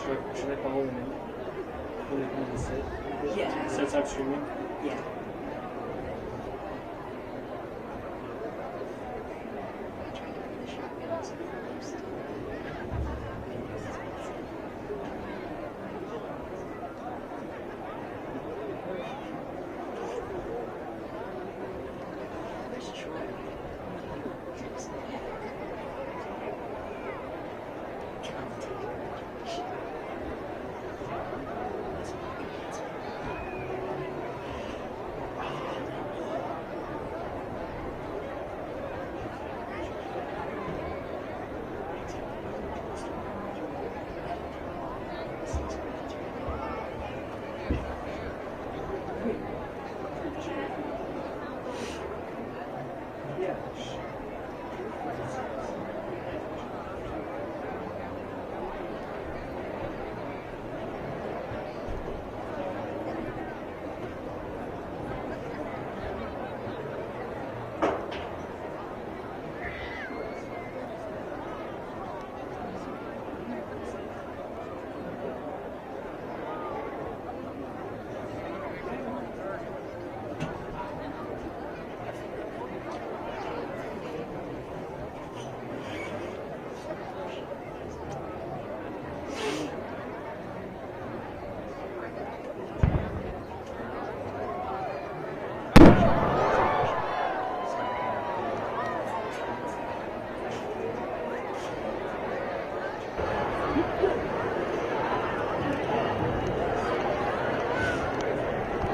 Should I follow them in? When they come to sit? Yeah. So stop streaming? Yeah.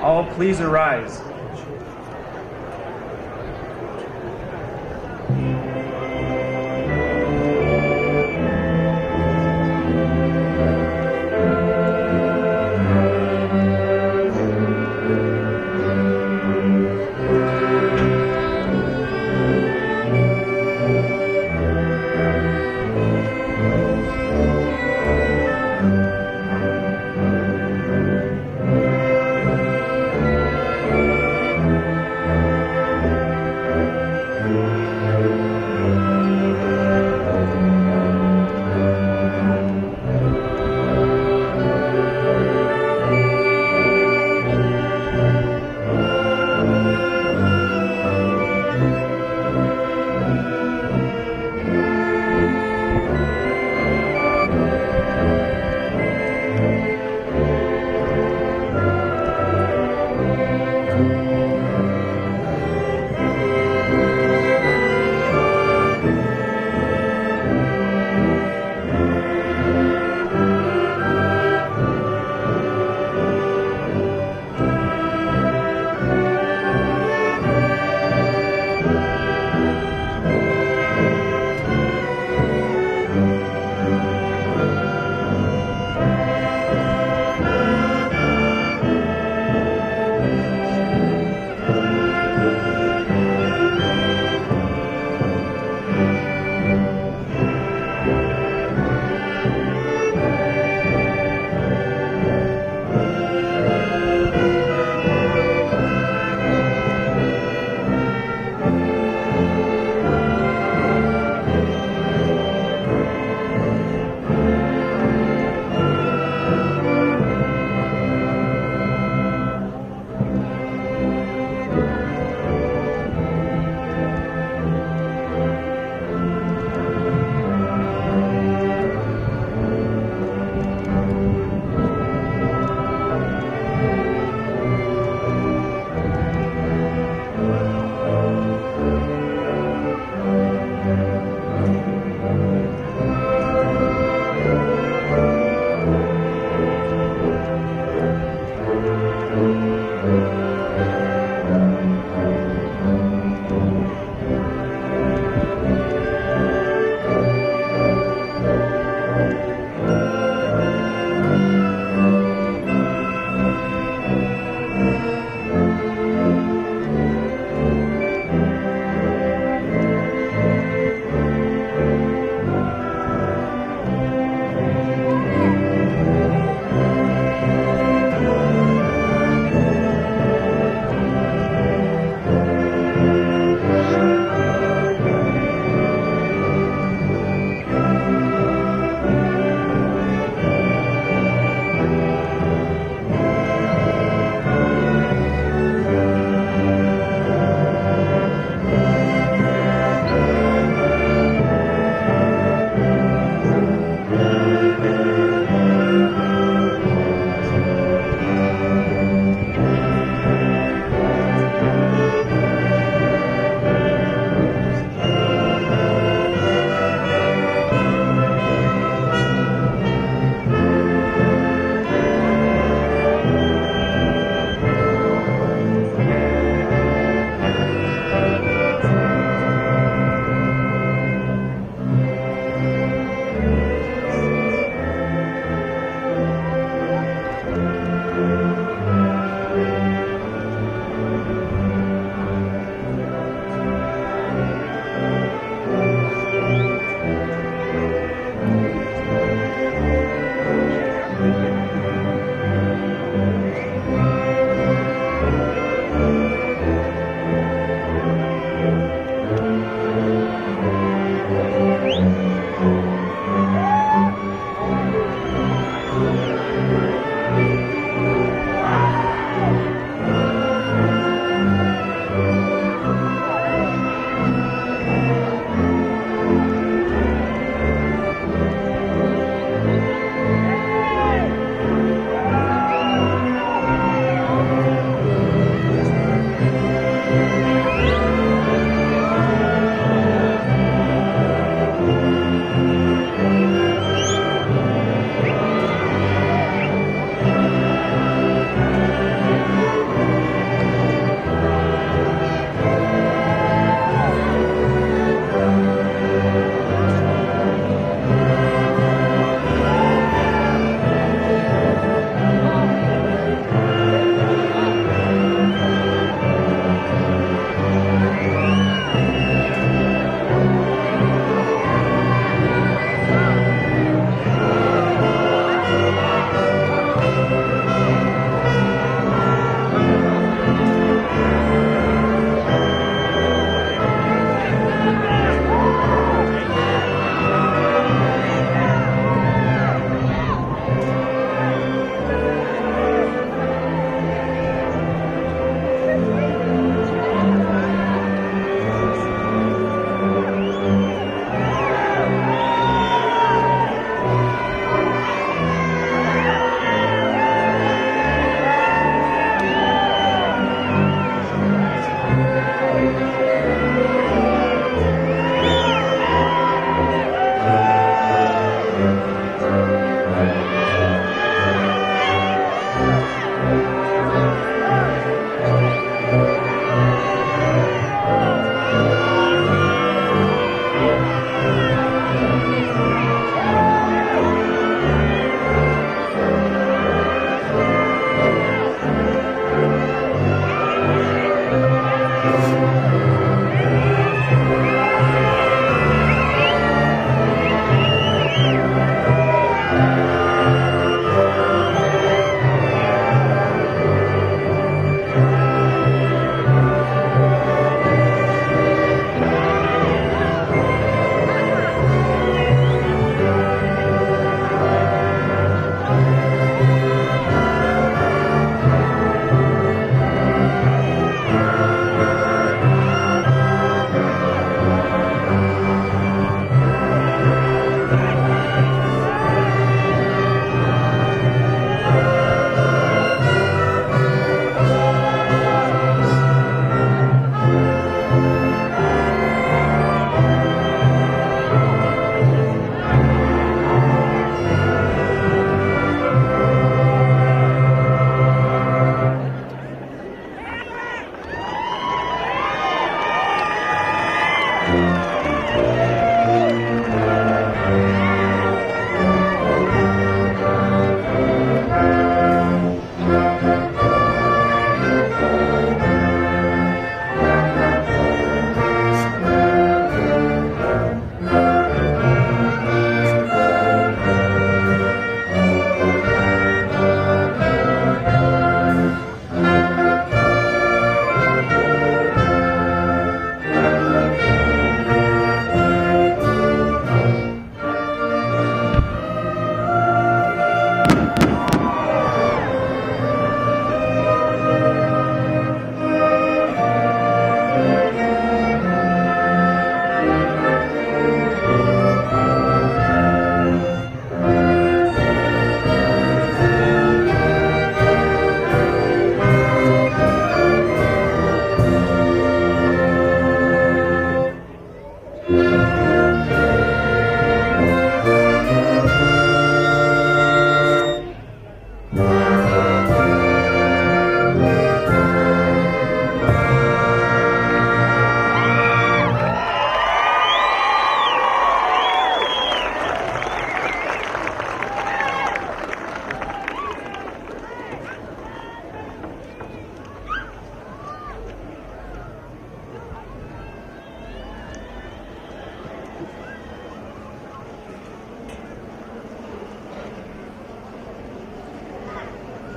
All please arise.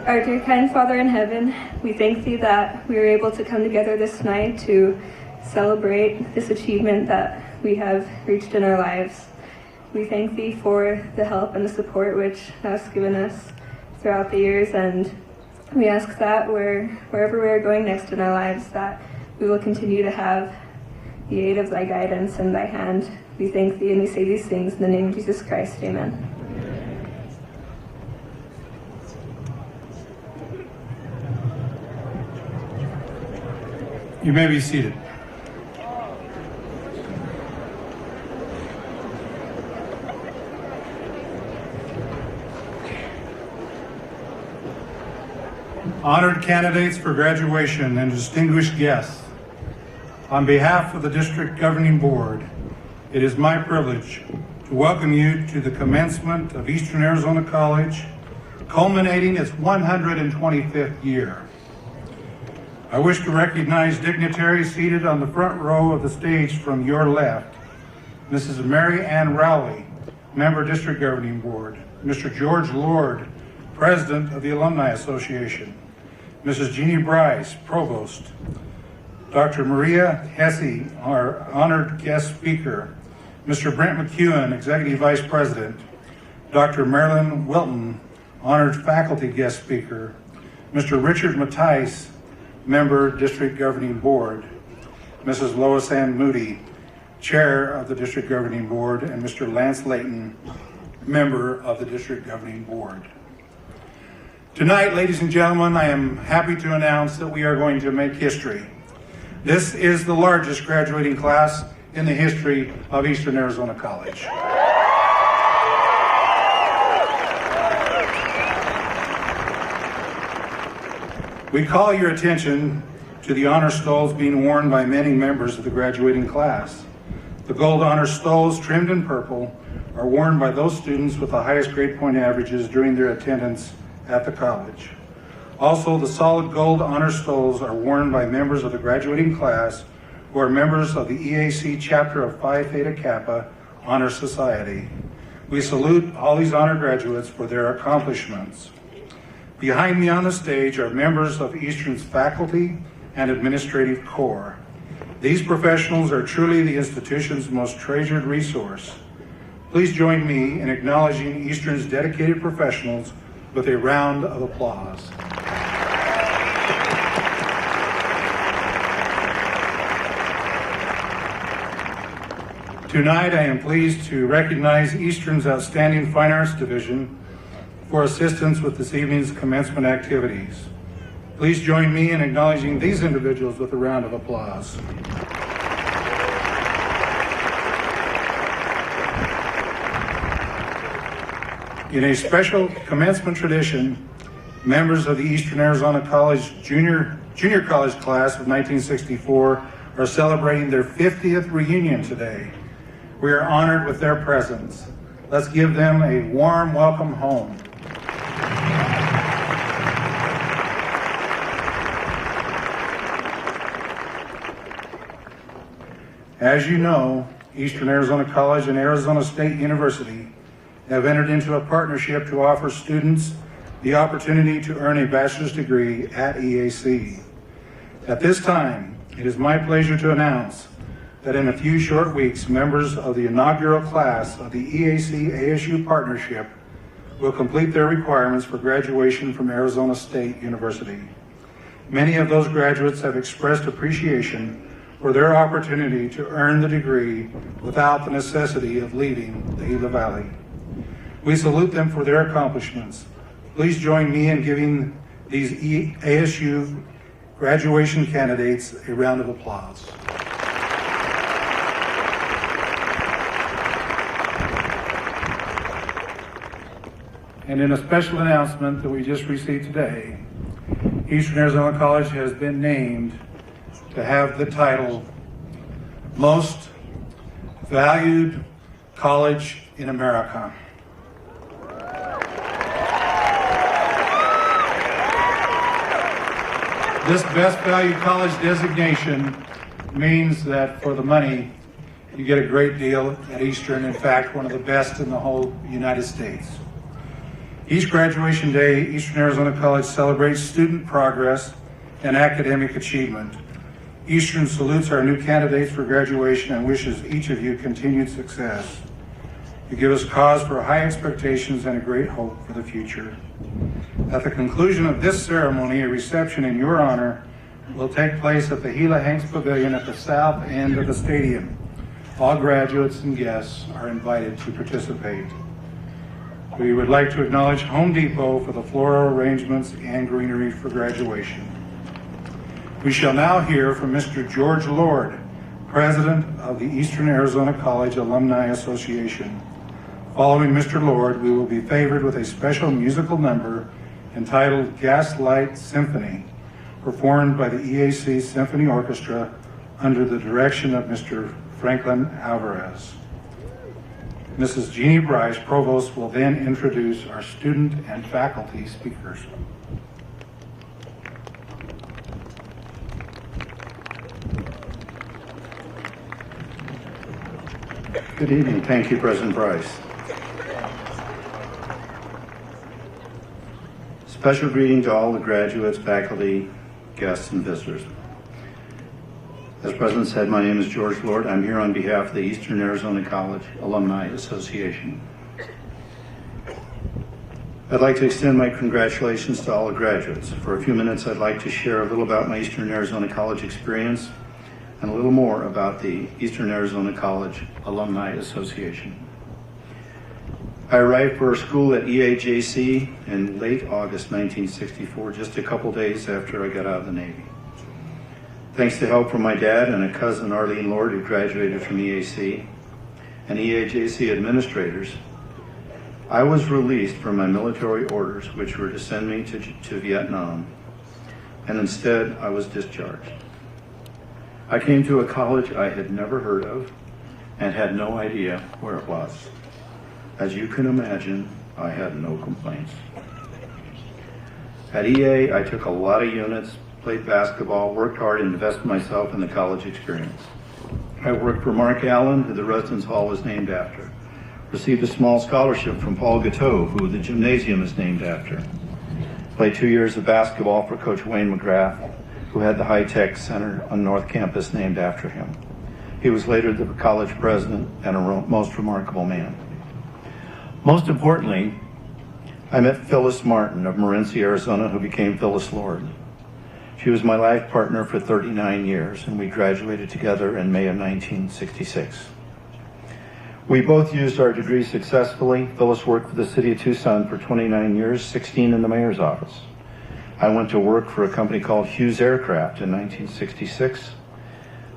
Our dear kind Father in heaven, we thank thee that we are able to come together this night to celebrate this achievement that we have reached in our lives. We thank thee for the help and the support which thou hast given us throughout the years, and we ask that wherever we are going next in our lives, that we will continue to have the aid of thy guidance and thy hand. We thank thee and we say these things in the name of Jesus Christ. Amen. You may be seated. Honored candidates for graduation and distinguished guests, on behalf of the District Governing Board, it is my privilege to welcome you to the commencement of Eastern Arizona College, culminating its 125th year. I wish to recognize dignitaries seated on the front row of the stage from your left. Mrs. Mary Ann Rowley, Member District Governing Board. Mr. George Lord, President of the Alumni Association. Mrs. Jeannie Bryce, Provost. Dr. Maria Hesse, our honored guest speaker. Mr. Brent McEwen, Executive Vice President. Dr. Marilyn Wilton, honored faculty guest speaker. Mr. Richard Mattice, Member, District Governing Board, Mrs. Lois Ann Moody, Chair of the District Governing Board, and Mr. Lance Layton, Member of the District Governing Board. Tonight, ladies and gentlemen, I am happy to announce that we are going to make history. This is the largest graduating class in the history of Eastern Arizona College. We call your attention to the honor stoles being worn by many members of the graduating class. The gold honor stoles, trimmed in purple, are worn by those students with the highest grade point averages during their attendance at the college. Also, the solid gold honor stoles are worn by members of the graduating class who are members of the EAC chapter of Phi Theta Kappa Honor Society. We salute all these honor graduates for their accomplishments. Behind me on the stage are members of Eastern's faculty and administrative corps. These professionals are truly the institution's most treasured resource. Please join me in acknowledging Eastern's dedicated professionals with a round of applause. Tonight, I am pleased to recognize Eastern's Outstanding Fine Arts Division for assistance with this evening's commencement activities. Please join me in acknowledging these individuals with a round of applause. In a special commencement tradition, members of the Eastern Arizona College Junior College class of 1964 are celebrating their 50th reunion today. We are honored with their presence. Let's give them a warm welcome home. As you know, Eastern Arizona College and Arizona State University have entered into a partnership to offer students the opportunity to earn a bachelor's degree at EAC. At this time, it is my pleasure to announce that in a few short weeks, members of the inaugural class of the EAC-ASU partnership will complete their requirements for graduation from Arizona State University. Many of those graduates have expressed appreciation for their opportunity to earn the degree without the necessity of leaving the Gila Valley. We salute them for their accomplishments. Please join me in giving these ASU graduation candidates a round of applause. And in a special announcement that we just received today, Eastern Arizona College has been named to have the title Most Valued College in America. This Best Valued College designation means that for the money, you get a great deal at Eastern. In fact, one of the best in the whole United States. Each graduation day, Eastern Arizona College celebrates student progress and academic achievement. Eastern salutes our new candidates for graduation and wishes each of you continued success. You give us cause for high expectations and a great hope for the future. At the conclusion of this ceremony, a reception in your honor will take place at the Gila Hanks Pavilion at the south end of the stadium. All graduates and guests are invited to participate. We would like to acknowledge Home Depot for the floral arrangements and greenery for graduation. We shall now hear from Mr. George Lord, President of the Eastern Arizona College Alumni Association. Following Mr. Lord, we will be favored with a special musical number entitled Gaslight Symphony, performed by the EAC Symphony Orchestra under the direction of Mr. Franklin Alvarez. Mrs. Jeannie Bryce, Provost, will then introduce our student and faculty speakers. Good evening. Thank you, President Bryce. Special greeting to all the graduates, faculty, guests, and visitors. As President said, my name is George Lord. I'm here on behalf of the Eastern Arizona College Alumni Association. I'd like to extend my congratulations to all the graduates. For a few minutes, I'd like to share a little about my Eastern Arizona College experience and a little more about the Eastern Arizona College Alumni Association. I arrived for school at EAJC in late August 1964, just a couple days after I got out of the Navy. Thanks to help from my dad and a cousin, Arlene Lord, who graduated from EAC, and EAJC administrators, I was released from my military orders, which were to send me to Vietnam, and instead I was discharged. I came to a college I had never heard of and had no idea where it was. As you can imagine, I had no complaints. At EA, I took a lot of units, played basketball, worked hard, and invested myself in the college experience. I worked for Mark Allen, who the Residence Hall was named after. Received a small scholarship from Paul Gateau, who the gymnasium is named after. Played 2 years of basketball for Coach Wayne McGrath, who had the high-tech center on North Campus named after him. He was later the college president and a most remarkable man. Most importantly, I met Phyllis Martin of Morenci, Arizona, who became Phyllis Lord. She was my life partner for 39 years, and we graduated together in May of 1966. We both used our degrees successfully. Phyllis worked for the city of Tucson for 29 years, 16 in the mayor's office. I went to work for a company called Hughes Aircraft in 1966.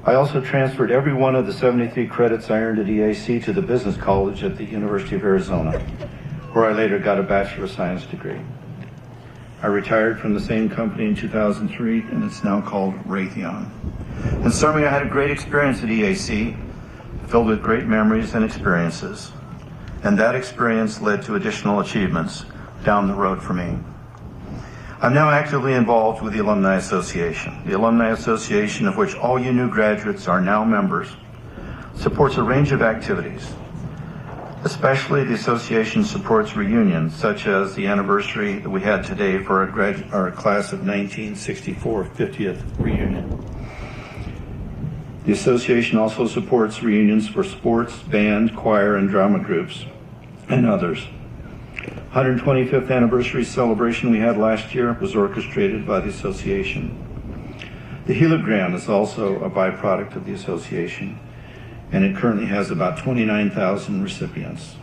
I also transferred every one of the 73 credits I earned at EAC to the business college at the University of Arizona, where I later got a Bachelor of Science degree. I retired from the same company in 2003, and it's now called Raytheon. In summary, I had a great experience at EAC, filled with great memories and experiences, and that experience led to additional achievements down the road for me. I'm now actively involved with the Alumni Association. The Alumni Association, of which all you new graduates are now members, supports a range of activities. Especially, the association supports reunions, such as the anniversary that we had today for our class of 1964 50th reunion. The association also supports reunions for sports, band, choir, and drama groups, and others. 125th anniversary celebration we had last year was orchestrated by the association. The Heligram is also a byproduct of the association, and it currently has about 29,000 recipients.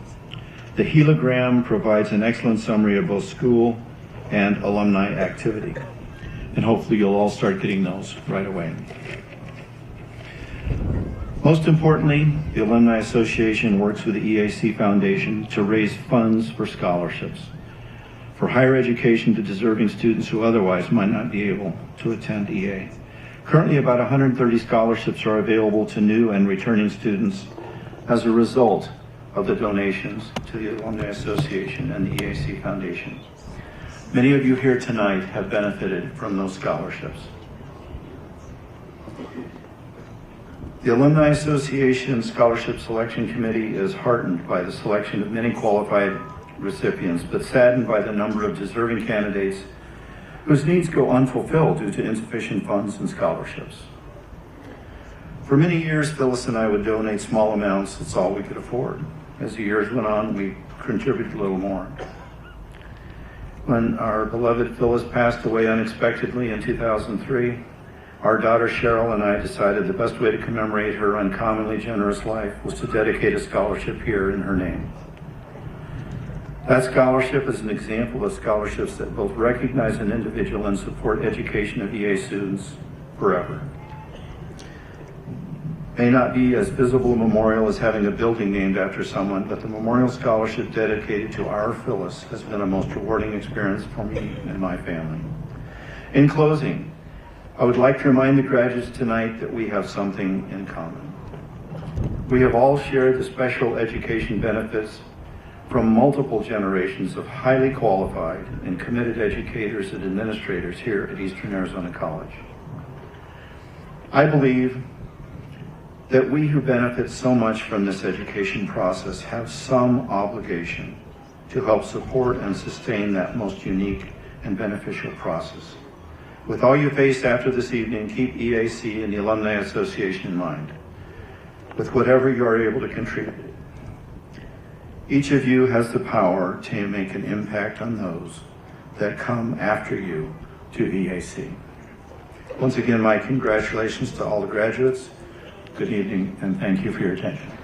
The Heligram provides an excellent summary of both school and alumni activity, and hopefully you'll all start getting those right away. Most importantly, the Alumni Association works with the EAC Foundation to raise funds for scholarships for higher education to deserving students who otherwise might not be able to attend EA. Currently, about 130 scholarships are available to new and returning students as a result of the donations to the Alumni Association and the EAC Foundation. Many of you here tonight have benefited from those scholarships. The Alumni Association Scholarship Selection Committee is heartened by the selection of many qualified recipients, but saddened by the number of deserving candidates whose needs go unfulfilled due to insufficient funds and scholarships. For many years, Phyllis and I would donate small amounts. That's all we could afford. As the years went on, we contributed a little more. When our beloved Phyllis passed away unexpectedly in 2003, our daughter Cheryl and I decided the best way to commemorate her uncommonly generous life was to dedicate a scholarship here in her name. That scholarship is an example of scholarships that both recognize an individual and support education of EA students forever. May not be as visible a memorial as having a building named after someone, but the memorial scholarship dedicated to our Phyllis has been a most rewarding experience for me and my family. In closing, I would like to remind the graduates tonight that we have something in common. We have all shared the special education benefits from multiple generations of highly qualified and committed educators and administrators here at Eastern Arizona College. I believe that we who benefit so much from this education process have some obligation to help support and sustain that most unique and beneficial process. With all you face after this evening, keep EAC and the Alumni Association in mind, with whatever you are able to contribute. Each of you has the power to make an impact on those that come after you to EAC. Once again, my congratulations to all the graduates. Good evening, and thank you for your attention.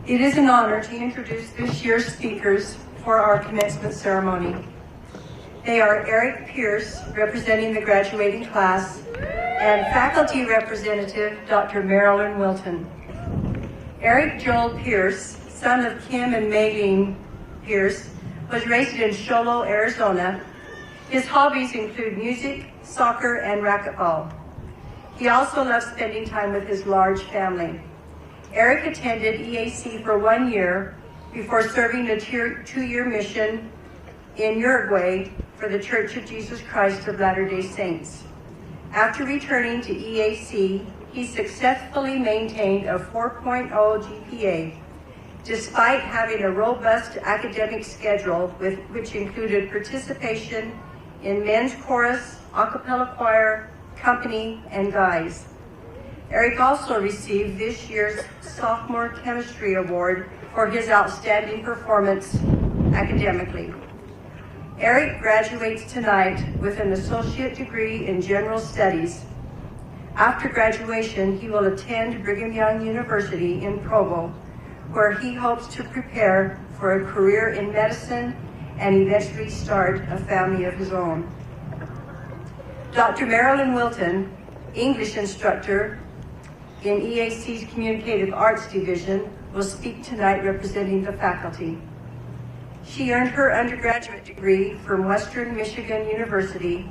It is an honor to introduce this year's speakers for our commencement ceremony. They are Eric Pierce, representing the graduating class, and faculty representative, Dr. Marilyn Wilton. Eric Joel Pierce, son of Kim and Maylene Pierce, was raised in Sholo, Arizona. His hobbies include music, soccer, and racquetball. He also loves spending time with his large family. Eric attended EAC for 1 year before serving a 2-year mission in Uruguay for the Church of Jesus Christ of Latter-day Saints. After returning to EAC, he successfully maintained a 4.0 GPA, despite having a robust academic schedule which included participation in men's chorus, a cappella choir, company, and guys. Eric also received this year's Sophomore Chemistry Award for his outstanding performance academically. Eric graduates tonight with an associate degree in general studies. After graduation, he will attend Brigham Young University in Provo, where he hopes to prepare for a career in medicine and eventually start a family of his own. Dr. Marilyn Wilton, English instructor in EAC's Communicative Arts Division, will speak tonight representing the faculty. She earned her undergraduate degree from Western Michigan University,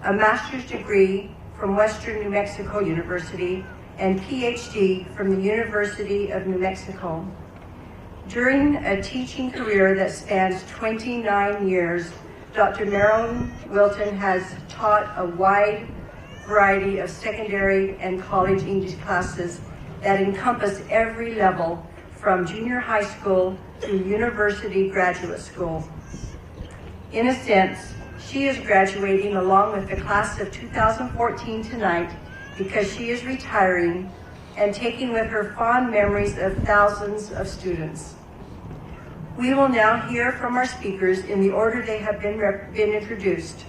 a master's degree from Western New Mexico University, and PhD from the University of New Mexico. During a teaching career that spans 29 years, Dr. Marilyn Wilton has taught a wide variety of secondary and college English classes that encompass every level from junior high school to university graduate school. In a sense, she is graduating along with the class of 2014 tonight because she is retiring and taking with her fond memories of thousands of students. We will now hear from our speakers in the order they have been introduced.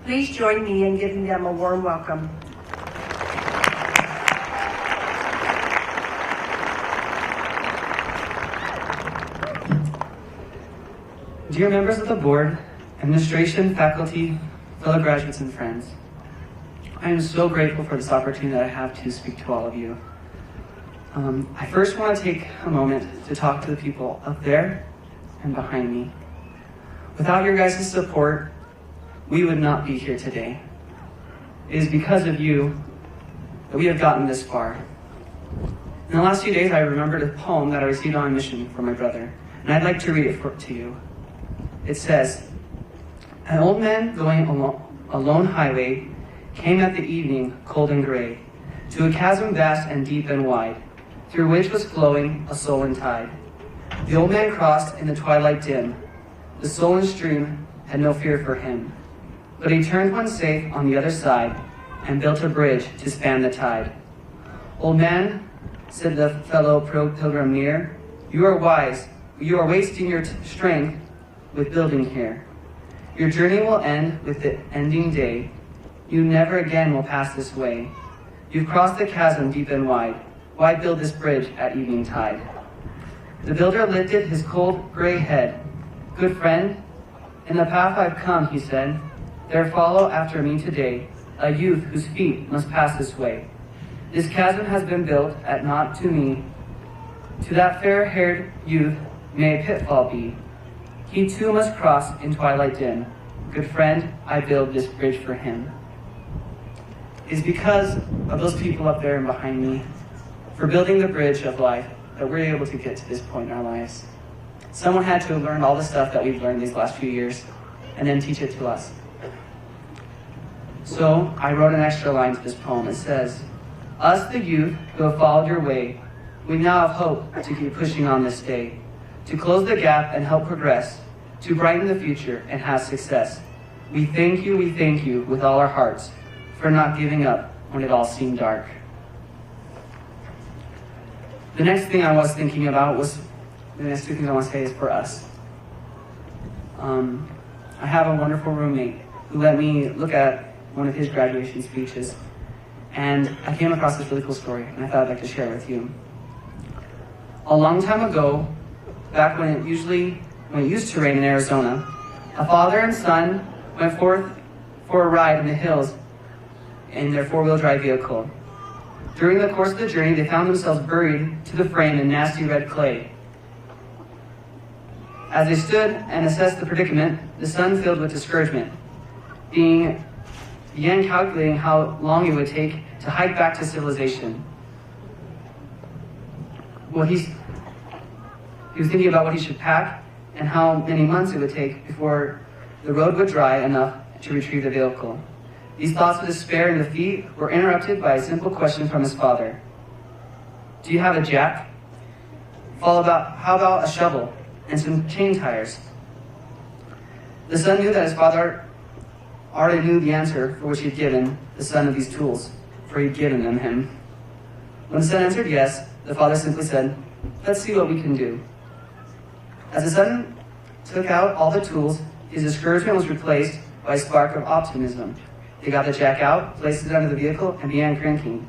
Please join me in giving them a warm welcome. Dear members of the board, administration, faculty, fellow graduates, and friends, I am so grateful for this opportunity that I have to speak to all of you. I first want to take a moment to talk to the people up there and behind me. Without your guys' support, we would not be here today. It is because of you that we have gotten this far. In the last few days, I remembered a poem that I received on a mission from my brother, and I'd like to read it to you. It says, "An old man going a lone highway came at the evening, cold and gray, to a chasm vast and deep and wide, through which was flowing a sullen tide. The old man crossed in the twilight dim. The sullen stream had no fear for him. But he turned when safe on the other side and built a bridge to span the tide. Old man, said the fellow pilgrim near, you are wise, but you are wasting your strength with building here. Your journey will end with the ending day. You never again will pass this way. You've crossed the chasm deep and wide. Why build this bridge at evening tide?" The builder lifted his cold gray head. "Good friend, in the path I've come," he said, "there follow after me today a youth whose feet must pass this way. This chasm has been built at naught to me. To that fair-haired youth may a pitfall be. He too must cross in twilight dim. Good friend, I build this bridge for him." It's because of those people up there and behind me, for building the bridge of life, that we're able to get to this point in our lives. Someone had to have learned all the stuff that we've learned these last few years, and then teach it to us. So I wrote an extra line to this poem. It says, "Us, the youth who have followed your way, we now have hope to keep pushing on this day, to close the gap and help progress, to brighten the future and have success. We thank you with all our hearts for not giving up when it all seemed dark." The next thing I was thinking about was, the next two things I want to say is for us. I have a wonderful roommate who let me look at one of his graduation speeches, and I came across this really cool story, and I thought I'd like to share it with you. A long time ago, back when it used to rain in Arizona, a father and son went forth for a ride in the hills in their four-wheel drive vehicle. During the course of the journey, they found themselves buried to the frame in nasty red clay. As they stood and assessed the predicament, the son, filled with discouragement, began calculating how long it would take to hike back to civilization. Well, he was thinking about what he should pack and how many months it would take before the road would dry enough to retrieve the vehicle. These thoughts of despair and defeat were interrupted by a simple question from his father. "Do you have a jack?" How about a shovel and some chain tires? The son knew that his father already knew the answer, for which he had given the son of these tools, for he had given them him. When the son answered yes, the father simply said, "Let's see what we can do." As the son took out all the tools, his discouragement was replaced by a spark of optimism. They got the jack out, placed it under the vehicle, and began cranking.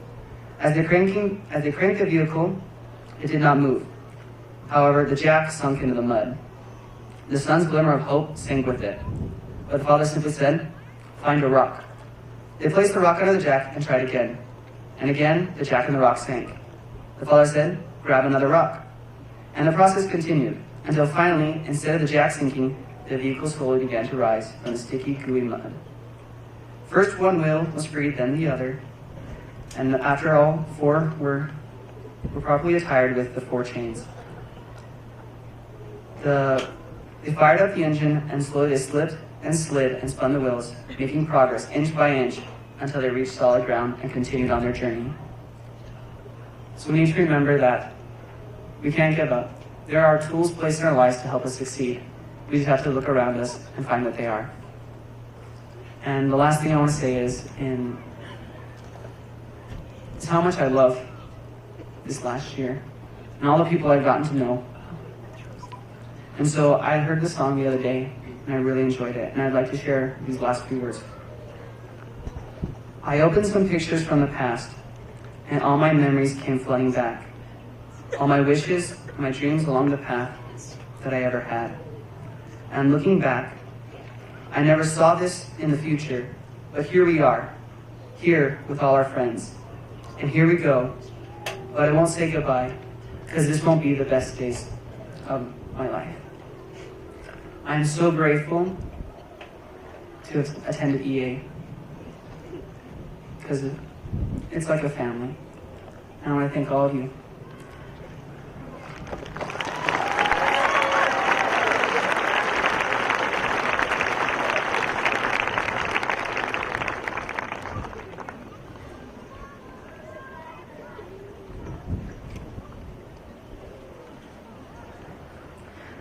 As they cranked the vehicle, it did not move. However, the jack sunk into the mud. The son's glimmer of hope sank with it. But the father simply said, "Find a rock." They placed the rock under the jack and tried again. And again, the jack and the rock sank. The father said, "Grab another rock." And the process continued, until finally, instead of the jack sinking, the vehicle slowly began to rise from the sticky, gooey mud. First one wheel was freed, then the other, and after all four were properly attired with the four chains. They fired up the engine, and slowly they slipped and slid and spun the wheels, making progress inch by inch until they reached solid ground and continued on their journey. So we need to remember that we can't give up. There are tools placed in our lives to help us succeed. We just have to look around us and find what they are. And the last thing I want to say is how much I love this last year and all the people I've gotten to know. And so I heard the song the other day and I really enjoyed it, and I'd like to share these last few words. I opened some pictures from the past, and all my memories came flooding back. All my wishes, my dreams along the path that I ever had. And looking back, I never saw this in the future, but here we are, here with all our friends. And here we go, but I won't say goodbye, because this won't be the best days of my life. I am so grateful to have attended EA, because it's like a family. And I want to thank all of you.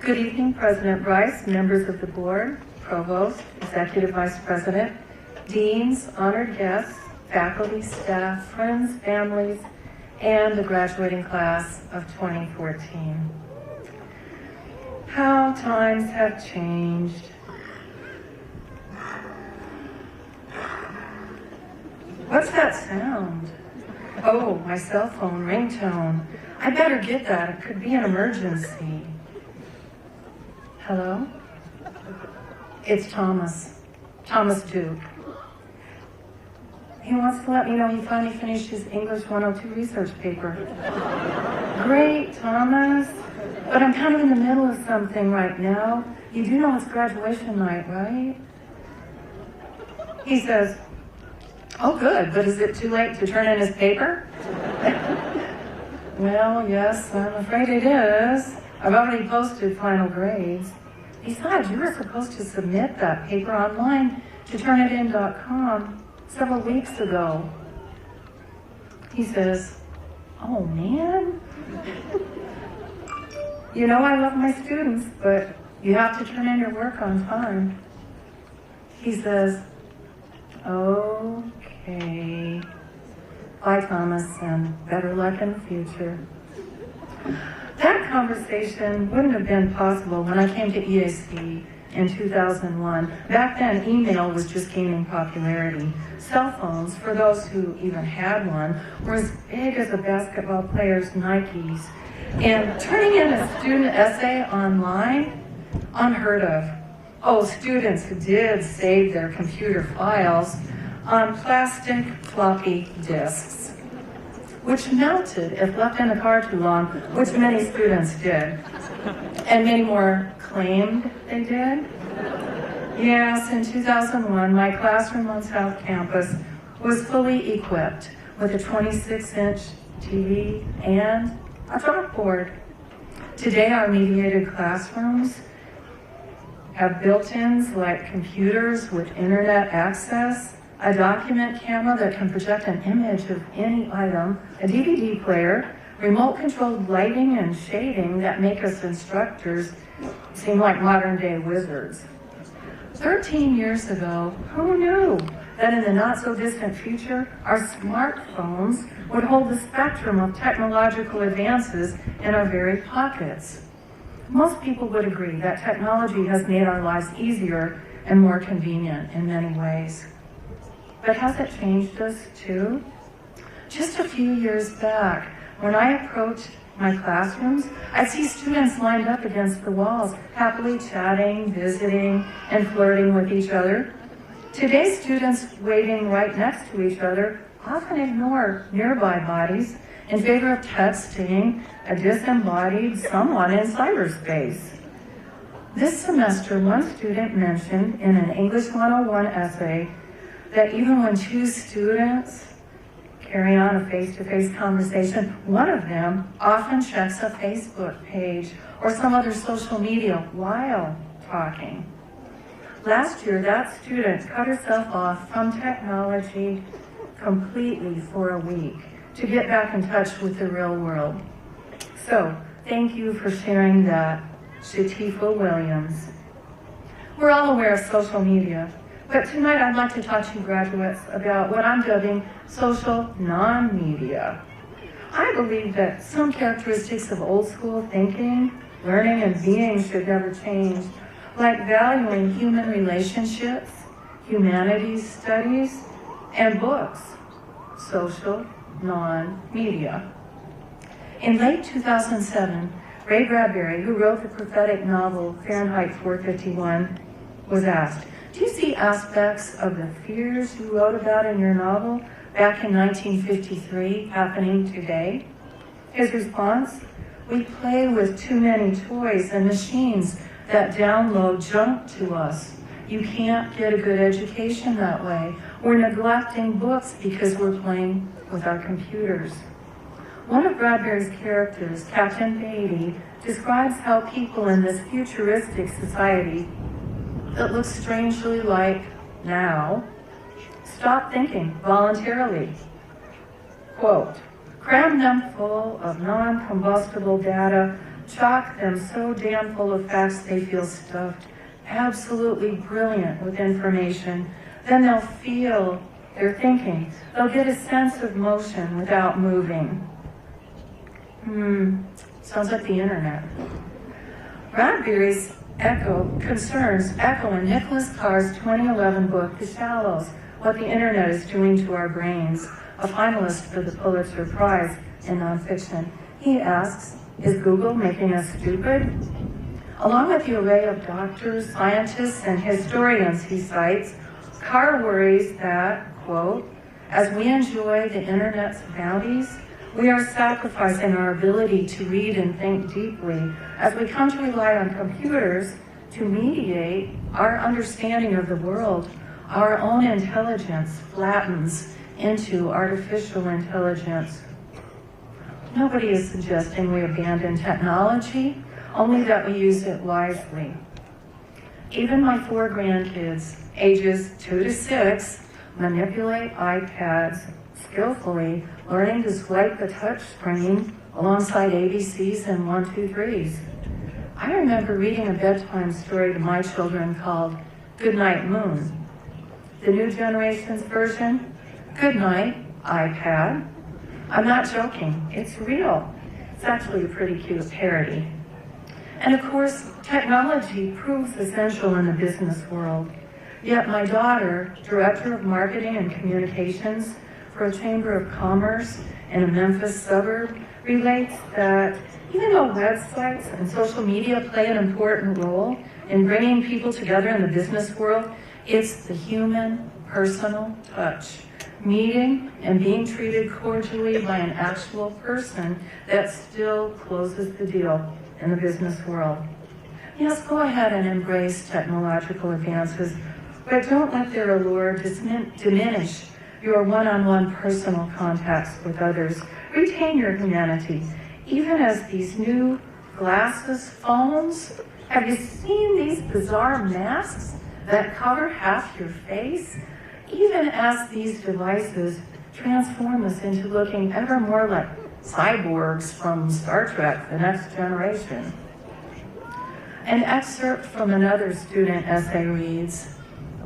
Good evening, President Bryce, members of the board, provost, executive vice president, deans, honored guests, faculty, staff, friends, families, and the graduating class of 2014. How times have changed. What's that sound? Oh, my cell phone ringtone. I better get that. It could be an emergency. Hello? It's Thomas Duke. He wants to let me know he finally finished his English 102 research paper. Great, Thomas. But I'm kind of in the middle of something right now. You do know it's graduation night, right? He says, oh good, but is it too late to turn in his paper? Well, yes, I'm afraid it is. I've already posted final grades. Besides, you were supposed to submit that paper online to turnitin.com several weeks ago. He says, oh man. You know I love my students, but you have to turn in your work on time. He says, okay. Bye, Thomas, and better luck in the future. That conversation wouldn't have been possible when I came to EAC in 2001. Back then, email was just gaining popularity. Cell phones, for those who even had one, were as big as a basketball player's Nikes. And turning in a student essay online, unheard of. Oh, students did save their computer files on plastic floppy disks, which melted if left in the car too long, which many students did. And many more claimed they did. Yes, in 2001, my classroom on South Campus was fully equipped with a 26-inch TV and a chalkboard. Today, our mediated classrooms have built-ins like computers with internet access, a document camera that can project an image of any item, a DVD player, remote-controlled lighting and shading that make us instructors seem like modern-day wizards. 13 years ago, who knew that in the not-so-distant future, our smartphones would hold the spectrum of technological advances in our very pockets? Most people would agree that technology has made our lives easier and more convenient in many ways. But has it changed us too? Just a few years back, when I approached my classrooms, I'd see students lined up against the walls, happily chatting, visiting, and flirting with each other. Today's students waiting right next to each other often ignore nearby bodies in favor of texting a disembodied someone in cyberspace. This semester, one student mentioned in an English 101 essay that even when two students carry on a face-to-face conversation, one of them often checks a Facebook page or some other social media while talking. Last year, that student cut herself off from technology completely for a week to get back in touch with the real world. So, thank you for sharing that, Shatifa Williams. We're all aware of social media, but tonight I'd like to talk to you graduates about what I'm dubbing social non-media. I believe that some characteristics of old school thinking, learning, and being should never change, like valuing human relationships, humanities studies, and books, social non-media. In late 2007, Ray Bradbury, who wrote the prophetic novel Fahrenheit 451, was asked, "Do you see aspects of the fears you wrote about in your novel back in 1953 happening today?" His response, "We play with too many toys and machines that download junk to us. You can't get a good education that way. We're neglecting books because we're playing with our computers." One of Bradbury's characters, Captain Beatty, describes how people in this futuristic society that looks strangely like now stop thinking voluntarily. Quote, "Cram them full of non-combustible data, chock them so damn full of facts they feel stuffed, absolutely brilliant with information, then they'll feel their thinking. They'll get a sense of motion without moving." Sounds like the internet. Bradbury's concerns echo in Nicholas Carr's 2011 book, The Shallows, What the Internet is Doing to Our Brains, a finalist for the Pulitzer Prize in nonfiction. He asks, is Google making us stupid? Along with the array of doctors, scientists, and historians he cites, Carr worries that, quote, "As we enjoy the internet's bounties, we are sacrificing our ability to read and think deeply as we come to rely on computers to mediate our understanding of the world. Our own intelligence flattens into artificial intelligence." Nobody is suggesting we abandon technology, only that we use it wisely. Even my 4 grandkids, ages 2 to 6, manipulate iPads skillfully, learning to swipe the touch screen alongside ABCs and 1, 2, 3s. I remember reading a bedtime story to my children called Good Night Moon. The new generation's version, Good Night iPad. I'm not joking, it's real. It's actually a pretty cute parody. And of course, technology proves essential in the business world. Yet my daughter, Director of Marketing and Communications for a Chamber of Commerce in a Memphis suburb relates that even though websites and social media play an important role in bringing people together in the business world, it's the human, personal touch, meeting and being treated cordially by an actual person that still closes the deal in the business world. Yes, go ahead and embrace technological advances, but don't let their allure diminish your one-on-one personal contacts with others. Retain your humanity. Even as these new glasses phones, have you seen these bizarre masks that cover half your face? Even as these devices transform us into looking ever more like cyborgs from Star Trek: The Next Generation. An excerpt from another student essay reads,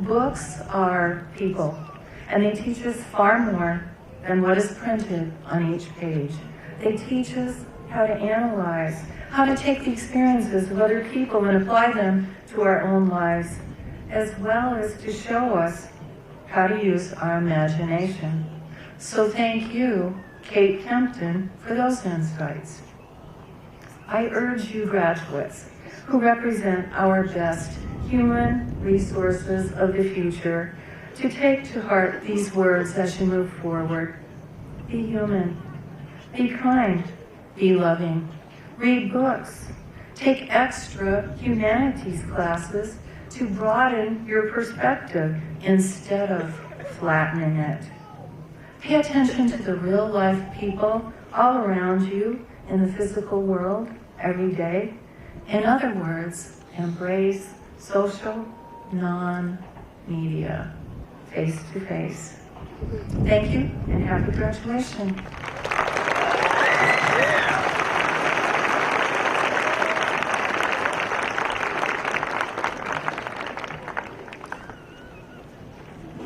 "Books are people, and they teach us far more than what is printed on each page. They teach us how to analyze, how to take the experiences of other people and apply them to our own lives, as well as to show us how to use our imagination." So thank you, Kate Kempton, for those insights. I urge you graduates who represent our best human resources of the future to take to heart these words as you move forward. Be human, be kind, be loving, read books, take extra humanities classes to broaden your perspective instead of flattening it. Pay attention to the real life people all around you in the physical world every day. In other words, embrace social non-media, face-to-face. Thank you and happy graduation.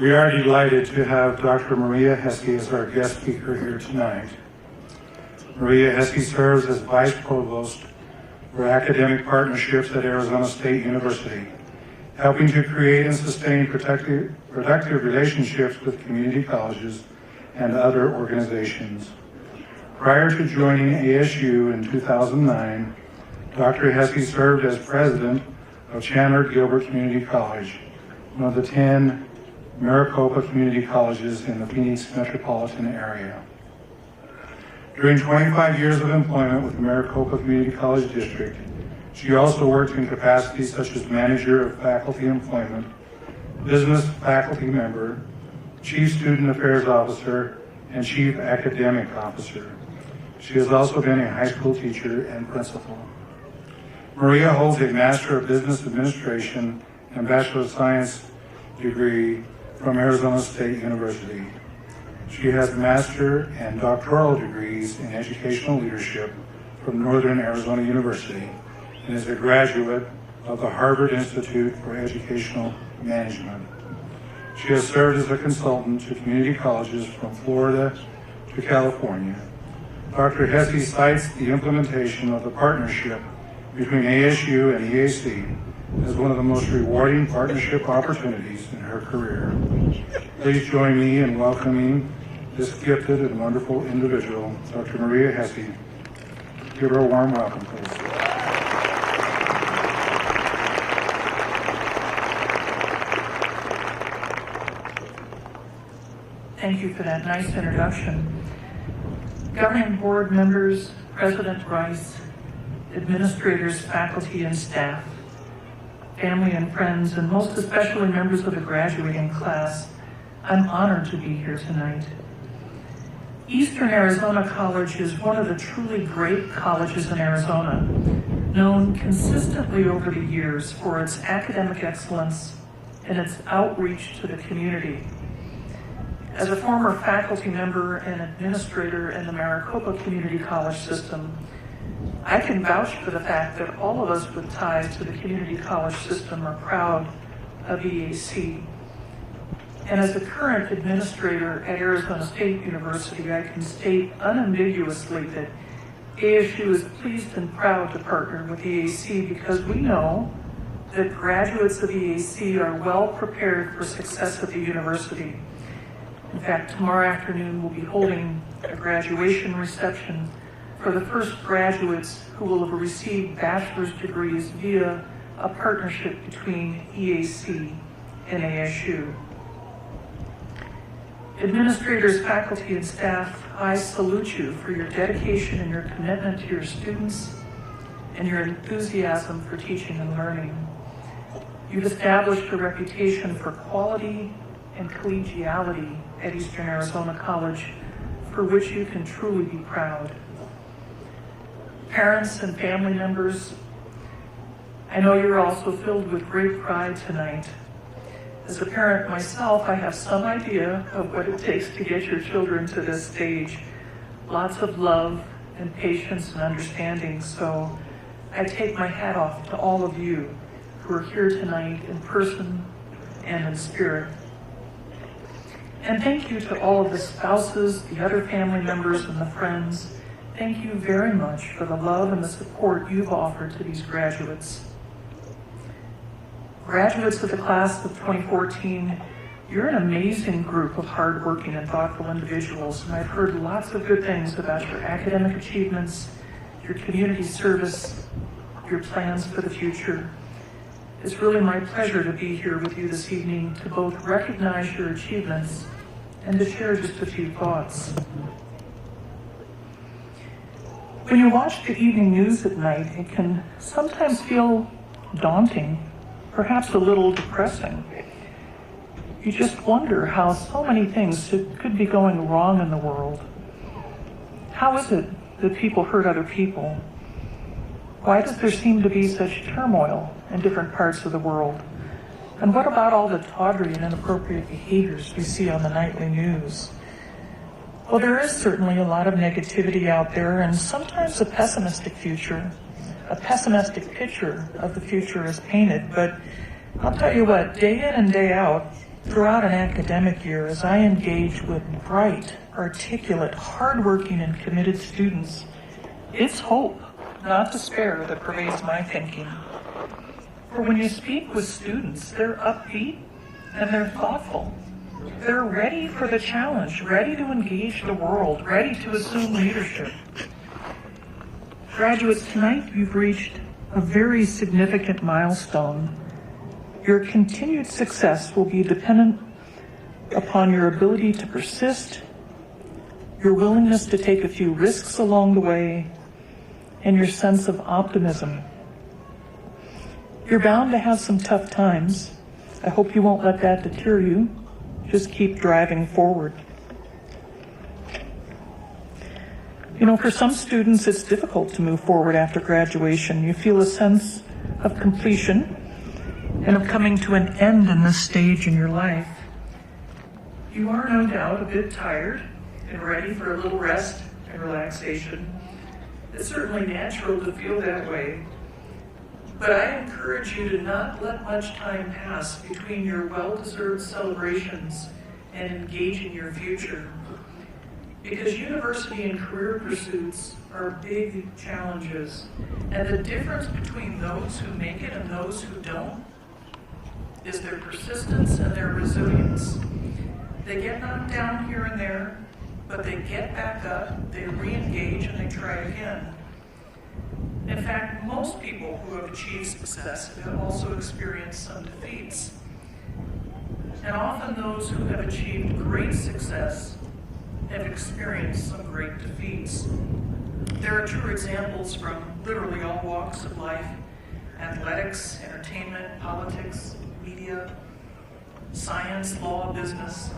We are delighted to have Dr. Maria Heskey as our guest speaker here tonight. Maria Heskey serves as Vice Provost for Academic Partnerships at Arizona State University, helping to create and sustain productive relationships with community colleges and other organizations. Prior to joining ASU in 2009, Dr. Heskey served as president of Chandler Gilbert Community College, one of the 10 Maricopa community colleges in the Phoenix metropolitan area. During 25 years of employment with the Maricopa Community College District, she also worked in capacities such as manager of faculty employment, business faculty member, chief student affairs officer, and chief academic officer. She has also been a high school teacher and principal. Maria holds a Master of Business Administration and Bachelor of Science degree from Arizona State University. She has master and doctoral degrees in educational leadership from Northern Arizona University and is a graduate of the Harvard Institute for Educational Management. She has served as a consultant to community colleges from Florida to California. Dr. Heskey cites the implementation of the partnership between ASU and EAC as one of the most rewarding partnership opportunities in her career. Please join me in welcoming this gifted and wonderful individual, Dr. Maria Heskey. Give her a warm welcome, please. Thank you for that nice introduction. Governing board members, President Rice, administrators, faculty, and staff, family and friends, and most especially members of the graduating class, I'm honored to be here tonight. Eastern Arizona College is one of the truly great colleges in Arizona, known consistently over the years for its academic excellence and its outreach to the community. As a former faculty member and administrator in the Maricopa Community College system, I can vouch for the fact that all of us with ties to the community college system are proud of EAC. And as a current administrator at Arizona State University, I can state unambiguously that ASU is pleased and proud to partner with EAC because we know that graduates of EAC are well prepared for success at the university. In fact, tomorrow afternoon we'll be holding a graduation reception for the first graduates who will have received bachelor's degrees via a partnership between EAC and ASU. Administrators, faculty, and staff, I salute you for your dedication and your commitment to your students and your enthusiasm for teaching and learning. You've established a reputation for quality and collegiality at Eastern Arizona College, for which you can truly be proud. Parents and family members, I know you're also filled with great pride tonight. As a parent myself, I have some idea of what it takes to get your children to this stage. Lots of love and patience and understanding, so I take my hat off to all of you who are here tonight in person and in spirit. And thank you to all of the spouses, the other family members, and the friends. Thank you very much for the love and the support you've offered to these graduates. Graduates of the class of 2014, you're an amazing group of hardworking and thoughtful individuals, and I've heard lots of good things about your academic achievements, your community service, your plans for the future. It's really my pleasure to be here with you this evening to both recognize your achievements and to share just a few thoughts. When you watch the evening news at night, it can sometimes feel daunting, perhaps a little depressing. You just wonder how so many things could be going wrong in the world. How is it that people hurt other people? Why does there seem to be such turmoil in different parts of the world? And what about all the tawdry and inappropriate behaviors we see on the nightly news? Well, there is certainly a lot of negativity out there, and sometimes a pessimistic picture of the future is painted. But I'll tell you what, day in and day out, throughout an academic year, as I engage with bright, articulate, hardworking, and committed students, it's hope, not despair, that pervades my thinking. For when you speak with students, they're upbeat and they're thoughtful. They're ready for the challenge, ready to engage the world, ready to assume leadership. Graduates, tonight you've reached a very significant milestone. Your continued success will be dependent upon your ability to persist, your willingness to take a few risks along the way, and your sense of optimism. You're bound to have some tough times. I hope you won't let that deter you. Just keep driving forward. You know, for some students, it's difficult to move forward after graduation. You feel a sense of completion and of coming to an end in this stage in your life. You are no doubt a bit tired and ready for a little rest and relaxation. It's certainly natural to feel that way. But I encourage you to not let much time pass between your well-deserved celebrations and engage in your future. Because university and career pursuits are big challenges, and the difference between those who make it and those who don't is their persistence and their resilience. They get knocked down here and there, but they get back up, they re-engage, and they try again. In fact, most people who have achieved success have also experienced some defeats. And often those who have achieved great success have experienced some great defeats. There are true examples from literally all walks of life: athletics, entertainment, politics, media, science, law, business.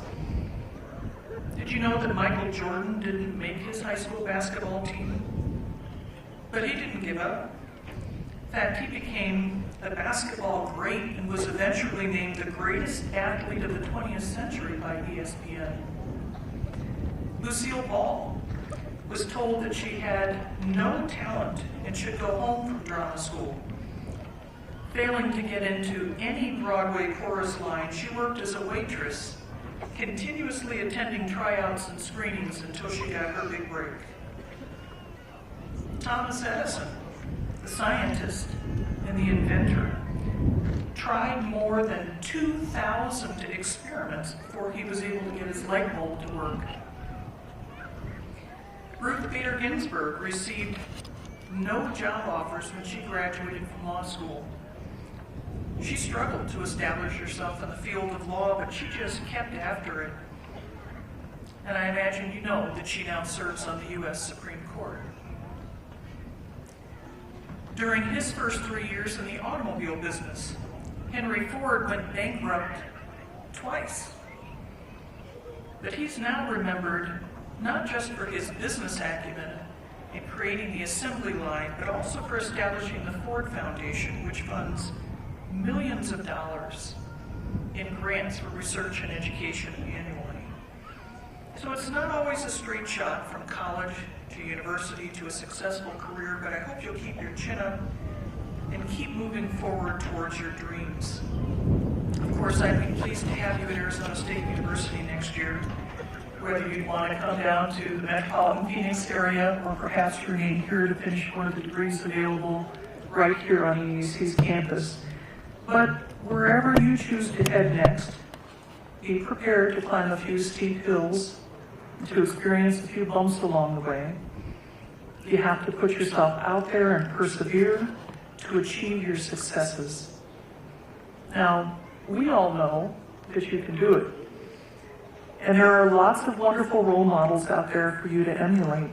Did you know that Michael Jordan didn't make his high school basketball team? But he didn't give up. In fact, he became a basketball great and was eventually named the greatest athlete of the 20th century by ESPN. Lucille Ball was told that she had no talent and should go home from drama school. Failing to get into any Broadway chorus line, she worked as a waitress, continuously attending tryouts and screenings until she got her big break. Thomas Edison, the scientist and the inventor, tried more than 2,000 experiments before he was able to get his light bulb to work. Ruth Bader Ginsburg received no job offers when she graduated from law school. She struggled to establish herself in the field of law, but she just kept after it. And I imagine you know that she now serves on the U.S. Supreme Court. During his first 3 years in the automobile business, Henry Ford went bankrupt twice. But he's now remembered not just for his business acumen in creating the assembly line, but also for establishing the Ford Foundation, which funds millions of dollars in grants for research and education annually. So it's not always a straight shot from college to university to a successful career, but I hope you'll keep your chin up and keep moving forward towards your dreams. Of course, I'd be pleased to have you at Arizona State University next year, whether you want to come down to the metropolitan Phoenix area or perhaps remain here to finish one of the degrees available right here on EAC's campus. But wherever you choose to head next, be prepared to climb a few steep hills, to experience a few bumps along the way. You have to put yourself out there and persevere to achieve your successes. Now, we all know that you can do it. And there are lots of wonderful role models out there for you to emulate.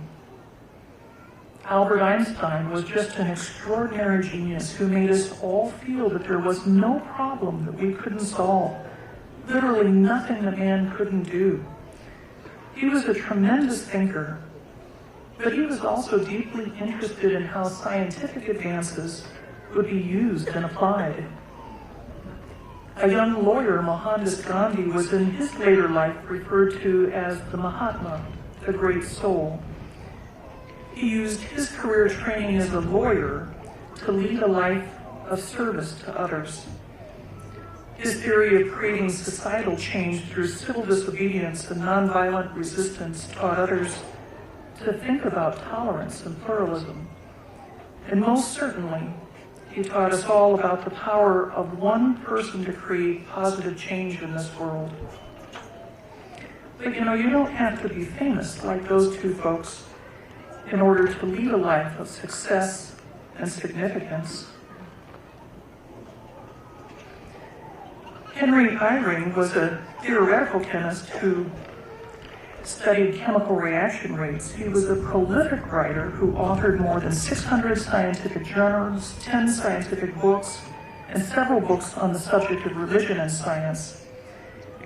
Albert Einstein was just an extraordinary genius who made us all feel that there was no problem that we couldn't solve. Literally nothing that man couldn't do. He was a tremendous thinker, but he was also deeply interested in how scientific advances would be used and applied. A young lawyer, Mohandas Gandhi, was in his later life referred to as the Mahatma, the great soul. He used his career training as a lawyer to lead a life of service to others. His theory of creating societal change through civil disobedience and nonviolent resistance taught others to think about tolerance and pluralism. And most certainly, he taught us all about the power of one person to create positive change in this world. But you know, you don't have to be famous like those two folks in order to lead a life of success and significance. Henry Eyring was a theoretical chemist who studied chemical reaction rates. He was a prolific writer who authored more than 600 scientific journals, 10 scientific books, and several books on the subject of religion and science.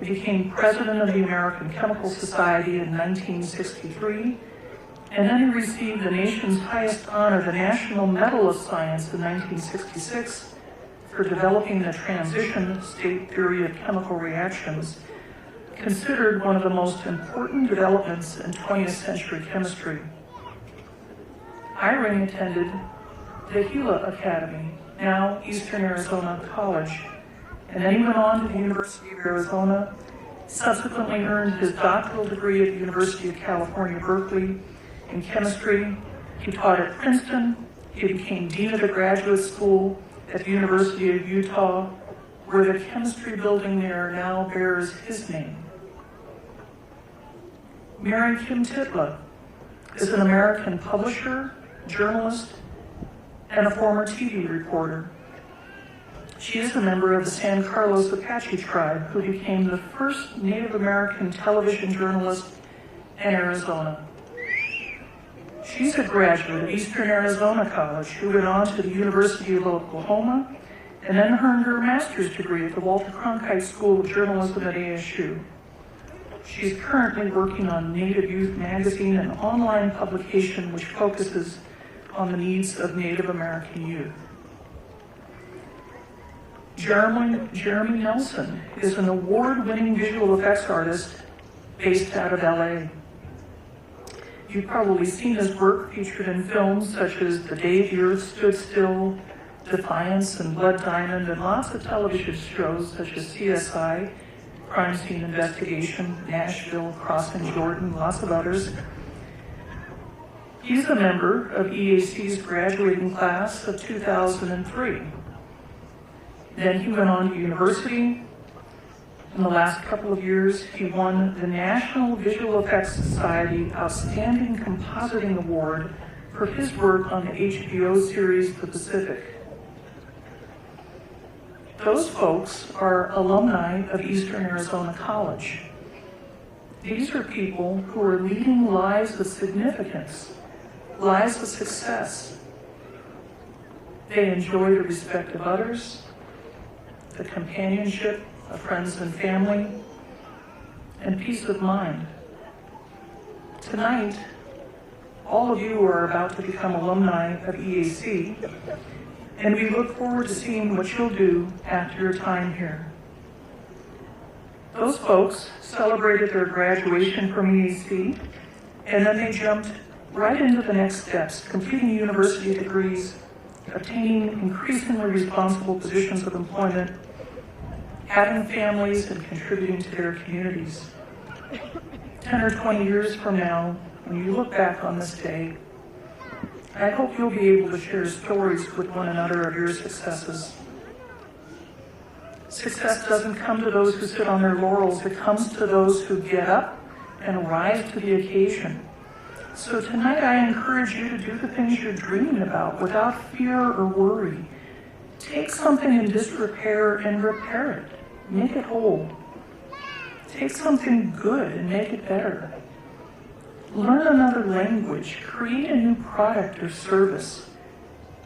He became president of the American Chemical Society in 1963, and then he received the nation's highest honor, the National Medal of Science, in 1966 for developing the transition state theory of chemical reactions, considered one of the most important developments in 20th century chemistry. Eyring attended the Gila Academy, now Eastern Arizona College, and then he went on to the University of Arizona, subsequently earned his doctoral degree at the University of California, Berkeley in chemistry. He taught at Princeton. He became dean of the graduate school at the University of Utah, where the chemistry building there now bears his name. Mary Kim Titla is an American publisher, journalist, and a former TV reporter. She is a member of the San Carlos Apache tribe who became the first Native American television journalist in Arizona. She's a graduate of Eastern Arizona College who went on to the University of Oklahoma and then earned her master's degree at the Walter Cronkite School of Journalism at ASU. She's currently working on Native Youth Magazine, an online publication which focuses on the needs of Native American youth. Jeremy Nelson is an award-winning visual effects artist based out of LA. You've probably seen his work featured in films such as The Day the Earth Stood Still, Defiance, and Blood Diamond, and lots of television shows such as CSI, Crime Scene Investigation, Nashville, Crossing Jordan, lots of others. He's a member of EAC's graduating class of 2003. Then he went on to university, In the last couple of years, he won the National Visual Effects Society Outstanding Compositing Award for his work on the HBO series The Pacific. Those folks are alumni of Eastern Arizona College. These are people who are leading lives of significance, lives of success. They enjoy the respect of others, the companionship of friends and family, and peace of mind. Tonight, all of you are about to become alumni of EAC, and we look forward to seeing what you'll do after your time here. Those folks celebrated their graduation from EAC, and then they jumped right into the next steps, completing university degrees, obtaining increasingly responsible positions of employment, having families, and contributing to their communities. 10 or 20 years from now, when you look back on this day, I hope you'll be able to share stories with one another of your successes. Success doesn't come to those who sit on their laurels. It comes to those who get up and rise to the occasion. So tonight I encourage you to do the things you're dreaming about without fear or worry. Take something in disrepair and repair it. Make it whole. Take something good and make it better. Learn another language. Create a new product or service.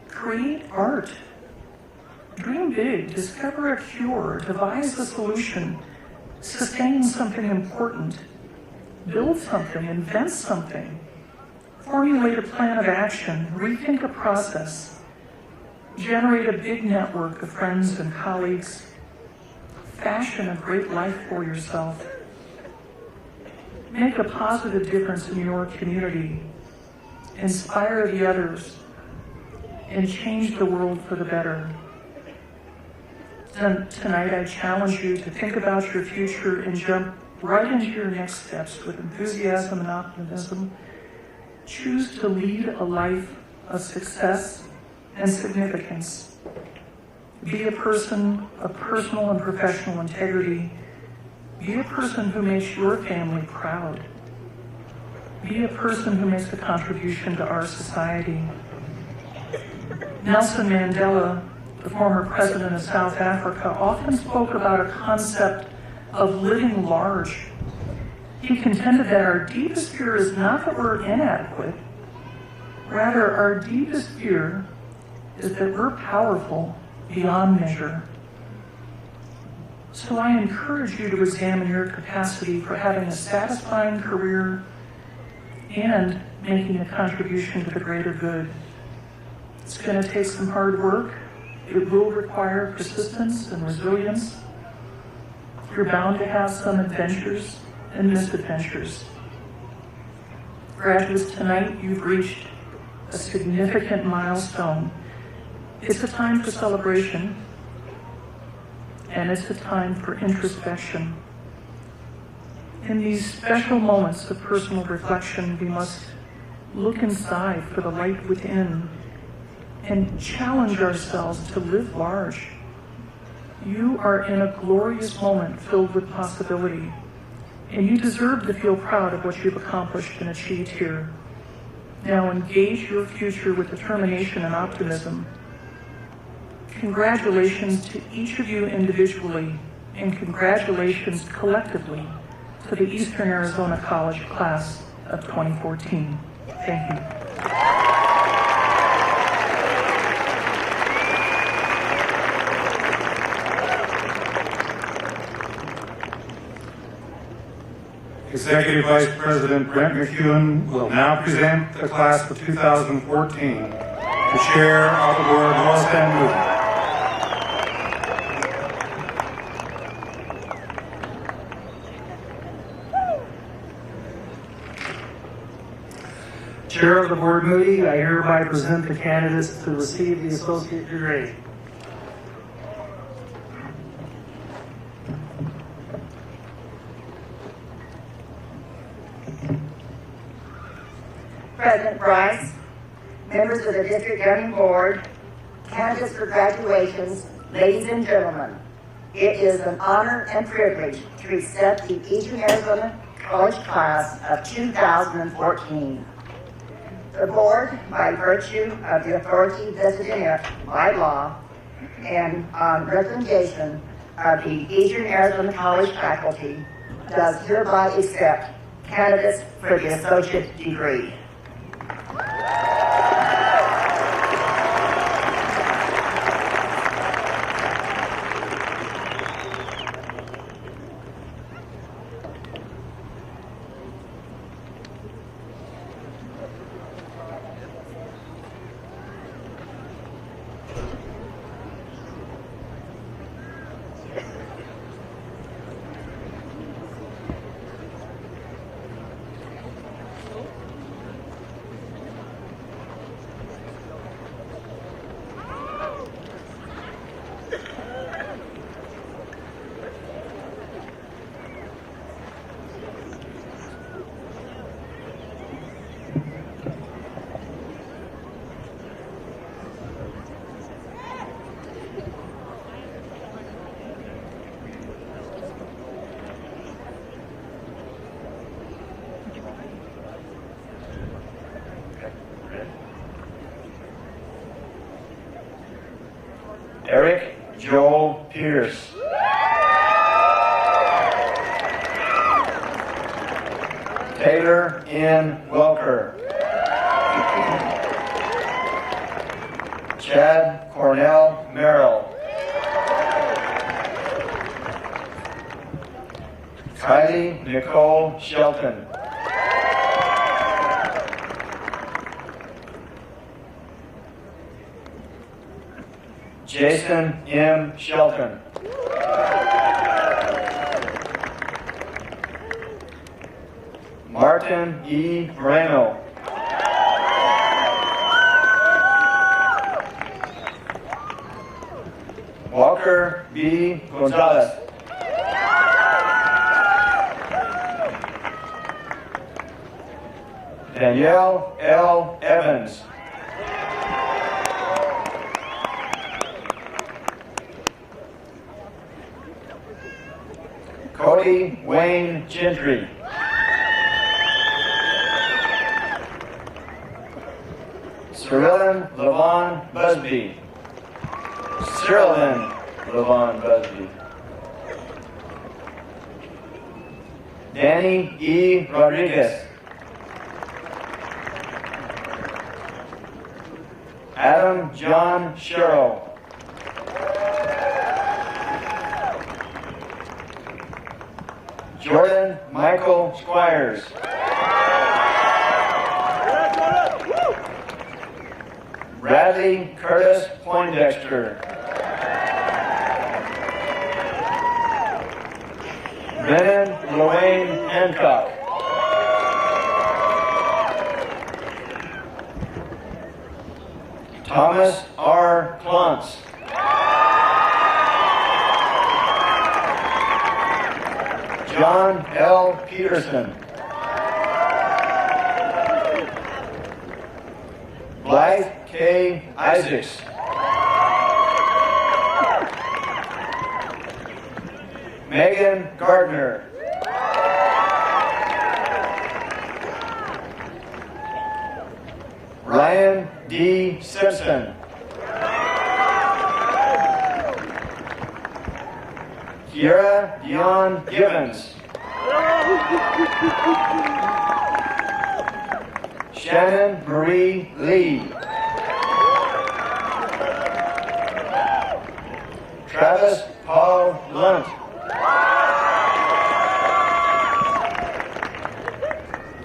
Create art. Dream big. Discover a cure. Devise a solution. Sustain something important. Build something. Invent something. Formulate a plan of action. Rethink a process. Generate a big network of friends and colleagues. Fashion a great life for yourself. Make a positive difference in your community. Inspire the others. And change the world for the better. Tonight I challenge you to think about your future and jump right into your next steps with enthusiasm and optimism. Choose to lead a life of success and significance. Be a person of personal and professional integrity. Be a person who makes your family proud. Be a person who makes a contribution to our society. Nelson Mandela, the former president of South Africa, often spoke about a concept of living large. He contended that our deepest fear is not that we're inadequate. Rather, our deepest fear is that we're powerful beyond measure. So I encourage you to examine your capacity for having a satisfying career and making a contribution to the greater good. It's going to take some hard work. It will require persistence and resilience. You're bound to have some adventures and misadventures. Graduates, tonight you've reached a significant milestone. It's a time for celebration, and it's a time for introspection. In these special moments of personal reflection, we must look inside for the light within and challenge ourselves to live large. You are in a glorious moment filled with possibility, and you deserve to feel proud of what you've accomplished and achieved here. Now engage your future with determination and optimism. Congratulations to each of you individually, and congratulations collectively to the Eastern Arizona College class of 2014. Thank you. Executive Vice President Brent McEwen will now present the class of 2014. The Chair of the Board will stand moving. Chair of the Board Moody, I hereby present the candidates to receive the associate degree. President Bryce, members of the District Governing Board, candidates for graduations, ladies and gentlemen, It is an honor and privilege to present the Eastern Arizona College Class of 2014. The board, by virtue of the authority vested in it by law and on recommendation of the Eastern Arizona College faculty, does hereby accept candidates for the associate degree. Eric Joel Pierce. Taylor N. Welker. Chad Cornell Merrill. Kylie Nicole Shelton. Jason M. Shelton. Martin E. Moreno. Walker B. Gonzalez. Danielle L. Evans. Cody Wayne Gentry. Cyrilyn Levon Busby. Cyrilyn Levon Busby. Danny E. Rodriguez. Adam John Sherrill. Jordan Michael Squires. Bradley Curtis Poindexter. Brennan Luane Hancock. Thomas R. Klontz. John L. Peterson. Blythe K. Isaacs. Megan Gardner. Ryan D. Simpson. Kiera Dion Gibbons. Shannon Marie Lee. Travis Paul Lunt.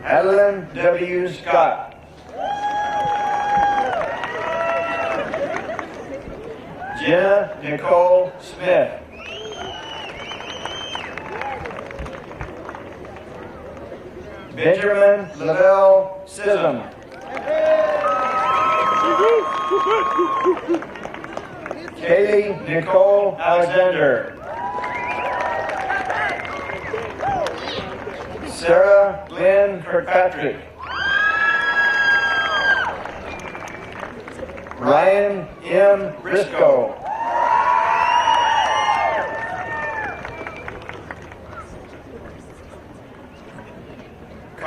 Adeline W. Scott. Jenna Nicole Smith. Benjamin Lavelle Sism. Kaylee Nicole Alexander. Sarah Lynn Kirkpatrick. Ryan M. Briscoe.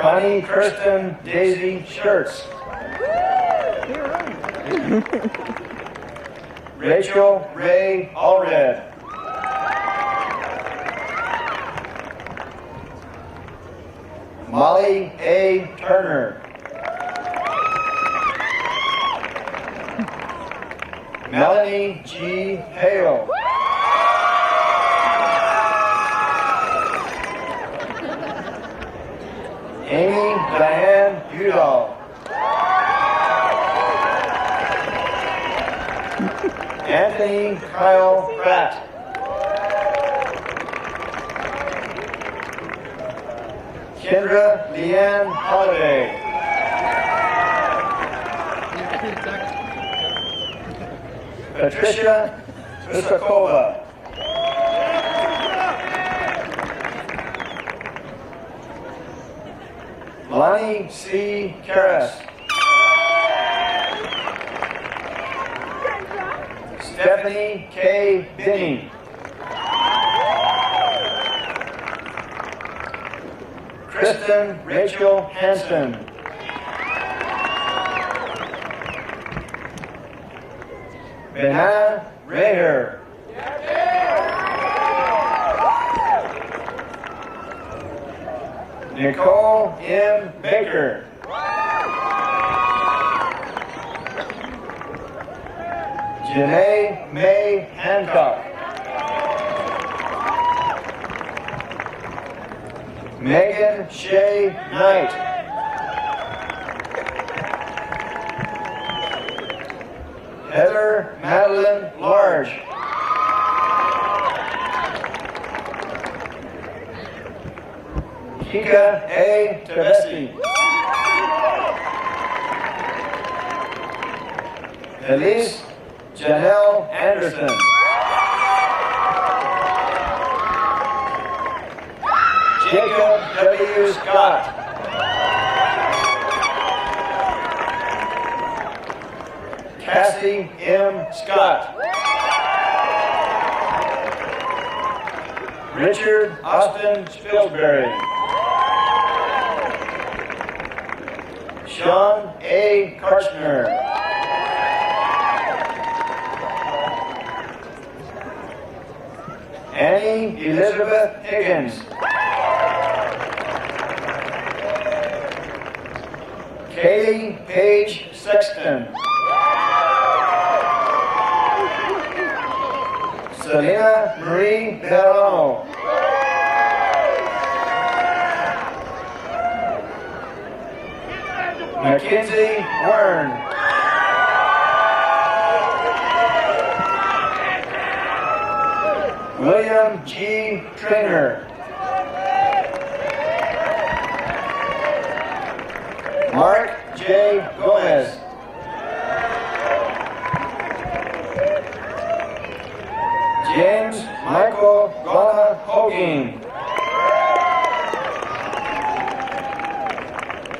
Connie Kirsten Daisy Shirts. Rachel Ray Allred. Molly A. Turner. Melanie G. Hale. Amy Diane Udall. Anthony Kyle Pratt. Kendra Leanne Holiday. Patricia Usakova. Lonnie C. Karras. Stephanie K. Binney. Kristen Rachel Hansen. Benana Reher. Nicole M. Baker. Janae May Hancock. Megan Shea Knight. Heather Madeline Large. Kika A. Tedeschi. Elise Janelle Anderson. Jacob W. Scott. Cassie M. Scott. Richard Austin Spilsbury. Sean A. Karchner. Annie Elizabeth Higgins. Kaylee Paige Sexton. Selena Marie Delano. Mackenzie Wern. William G. Trainer. Mark J. Gomez. James Michael Gona Hogan.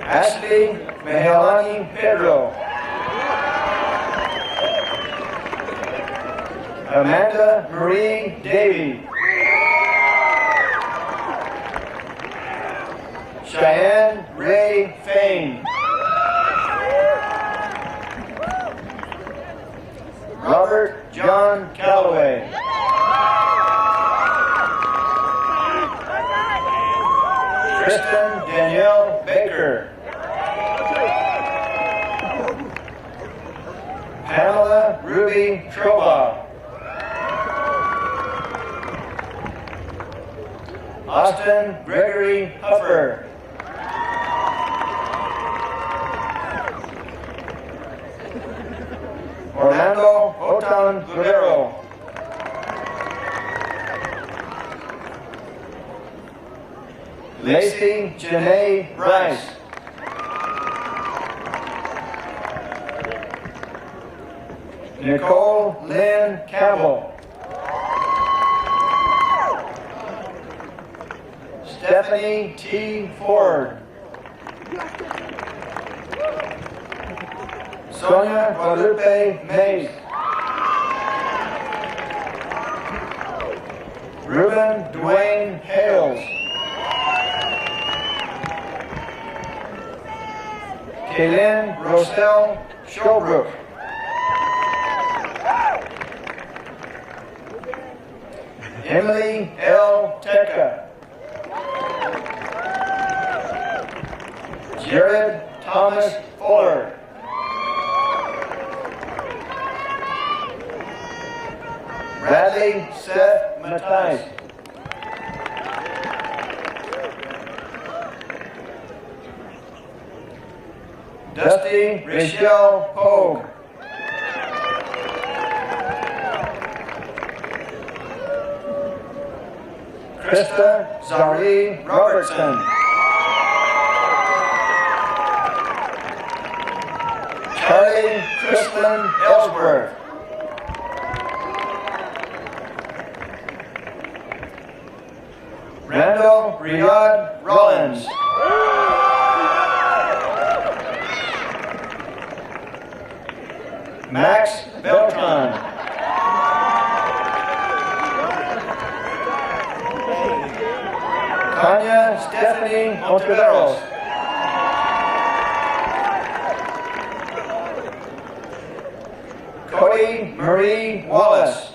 Ashley Mehelani Pedro. Amanda Marie Davey. Cheyenne Ray Fain. Robert John Calloway. Kristen Danielle Baker. Pamela Ruby Troba. Austin Gregory Huffer. Orlando Otan Guerrero. Lacey Janae Rice. Nicole Lynn Campbell. Stephanie T. Ford. Sonia Guadalupe Mays. Ruben Dwayne Hales. Kaylin Roselle Showbrook. Emily L. Tecca. Jared Thomas Fuller. Bradley Seth Matthijs. Dusty Rachel Pogue. Krista Zari Robertson. Charlie Crispin Ellsworth. Randall Riyad Rollins. Max Beltran. Tanya Stephanie Monteveros. Cody Marie Wallace.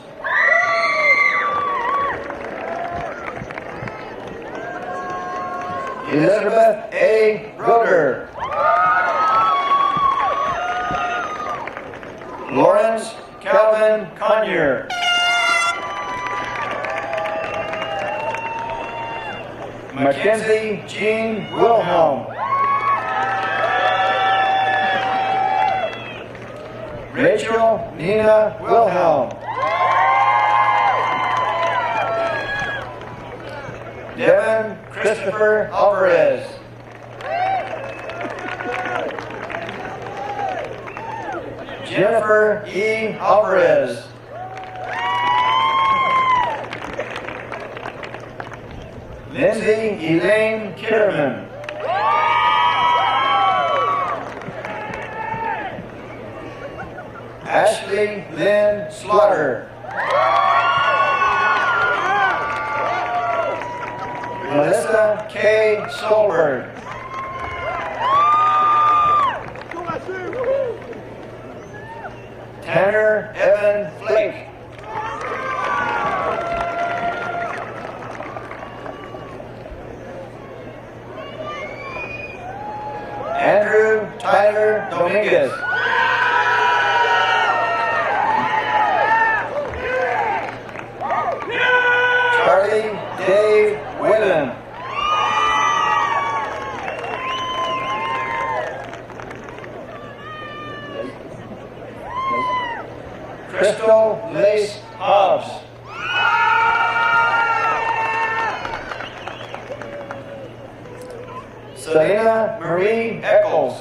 Elizabeth A. Roeder. Lawrence Calvin Conyer. Mackenzie Jean Wilhelm. Rachel Nina Wilhelm. Devin Christopher Alvarez. Jennifer E. Alvarez. Lindsay Elaine Kitterman. Ashley Lynn Slaughter. Melissa K. Solberg. Tanner Evan Flake. Andrew Tyler Dominguez. Charlie Dave Whalen. Crystal Lace Hobbs. Selena Marie Eccles.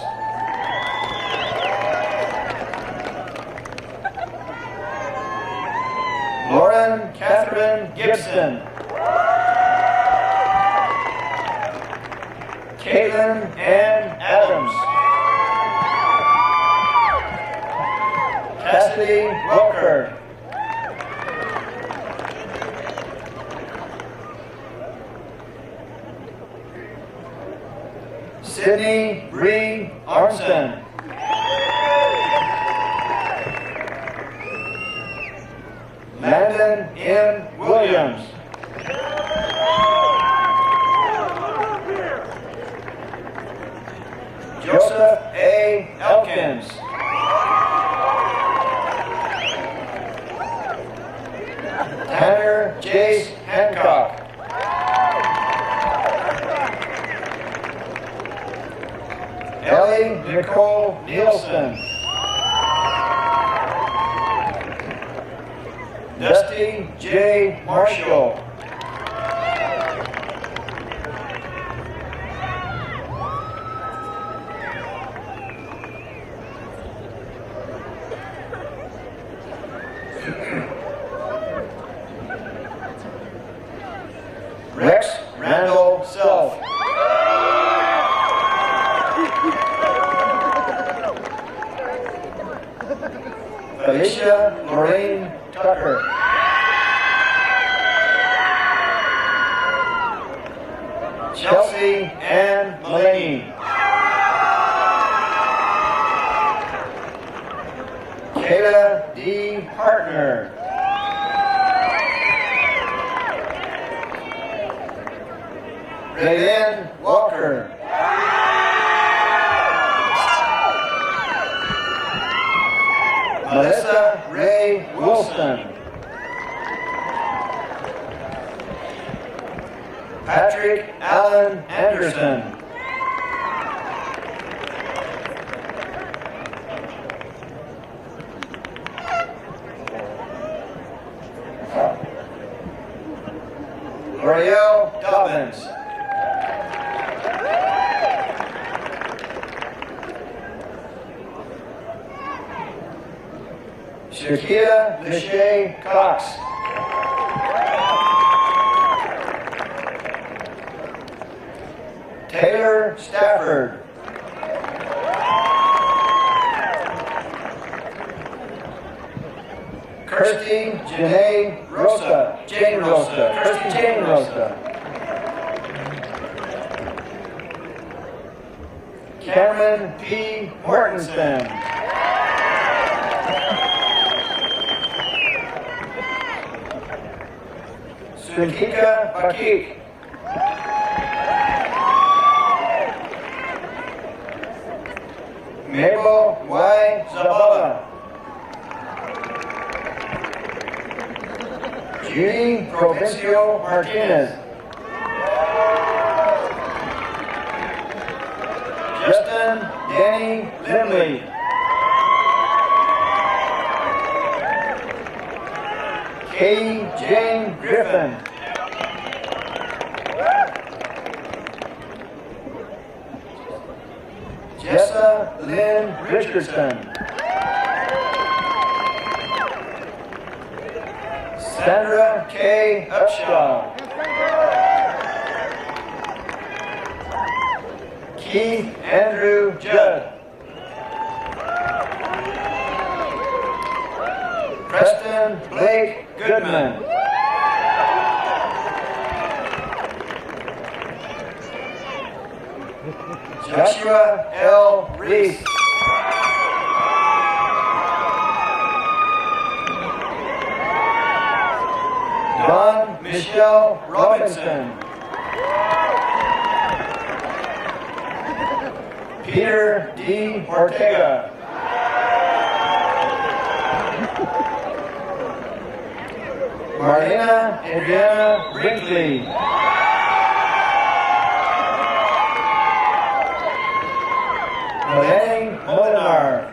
Lauren Catherine Gibson. Caitlin Ann Adams. Cassidy Welker. Sydney Bree Armstrong. Landon N. Williams. Joseph A. Elkins. Tanner Jace Hancock. Ellie Nicole Nielsen. Dusty J. Marshall. Rex Randall Self. Alicia Lorraine Tucker. Chelsea Ann Mulaney. Partner. Rayen Walker. Melissa Ray Wilson. Patrick Allen Anderson. L'Oreal Dobbins. Shakia Lachey Cox. Taylor Stafford. Kirsty Jane Rosa. Jane Rosa. Kirsty Jane Rosa. Cameron P. Mortensen. Sunkika Bakik. Mabel Y. Zabala. Judy Provencio Martinez. Justin Danny Limley. Katie Jane Griffin. Jessa Lynn Richardson. Sandra K. Upshaw. Keith Andrew Judd. Preston Blake Goodman. Joshua L. Reese. Dawn Michelle Robinson. Peter D. Ortega. Marlena Adriana Brinkley. Melanie Molinar.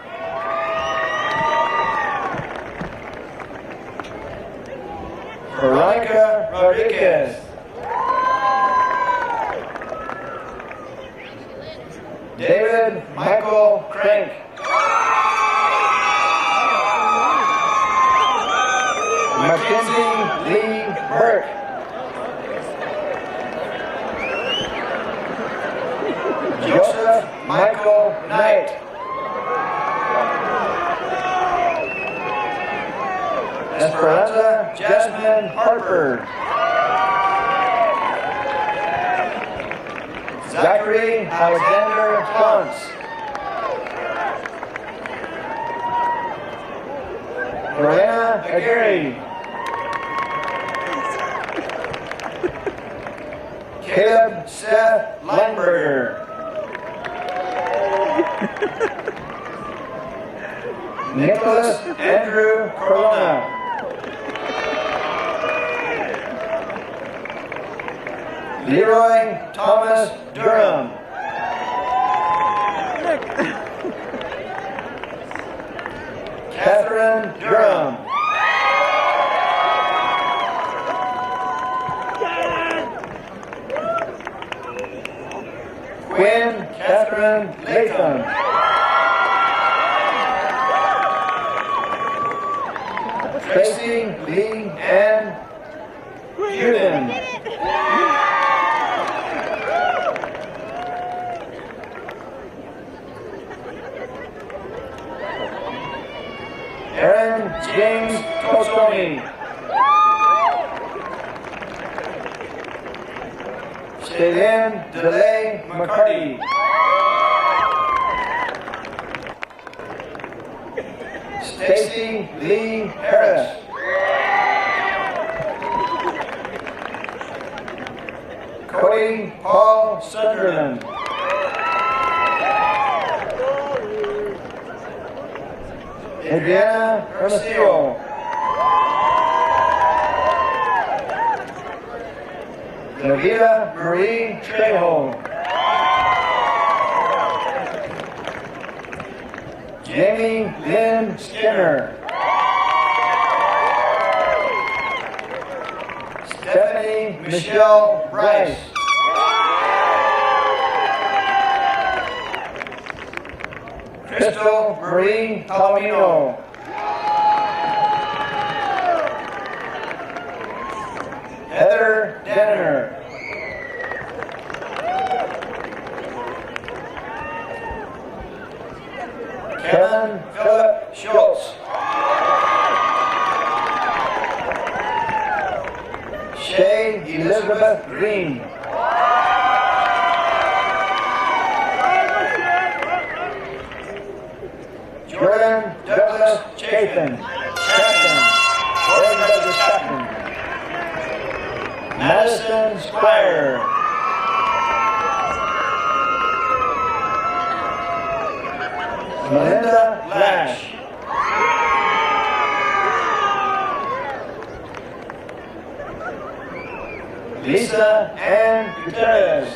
Veronica Rodriguez. David Michael Crank. Mackenzie Lee Burke. Joseph Michael Knight. Esperanza Jasmine Harper. Zachary Alexander Clance. Lorena Aguirre. Caleb Seth Lineberger. Nicholas Andrew Corona. Leroy Thomas Durham. Catherine Durham. Quinn Catherine Latham. Tracy Lee Ann Huden. Aaron James Tostoni. Shaylin DeLay McCarty. Stacy Lee Harris. Cody Paul Sunderland. Adriana Hermosillo. Navita Marie Trejo. Jamie Lynn Skinner. Stephanie Michelle Rice. Crystal Marie Palomino. Heather Denner. Kevin Philip Schultz. Shay Elizabeth Green. Jordan Douglas Chapin. Jordan Douglas Chapin. Madison Squire. Melinda Lash. Lisa Ann Gutierrez.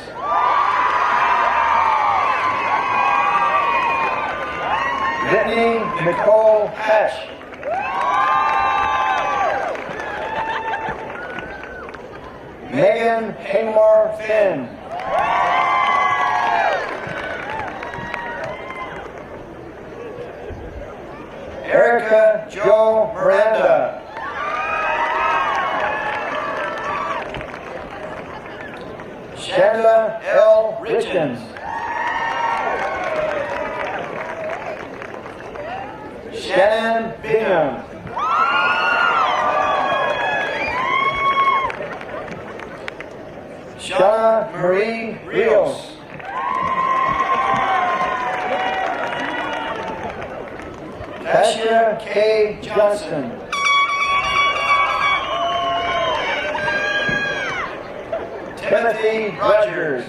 Brittany Nicole Hatch. Megan Haymore Finn. Erica Jo Miranda. Shanda L. Richkins. Shannon Bingham. Shauna Marie Rios. Tasha K. Johnson. Timothy Rogers.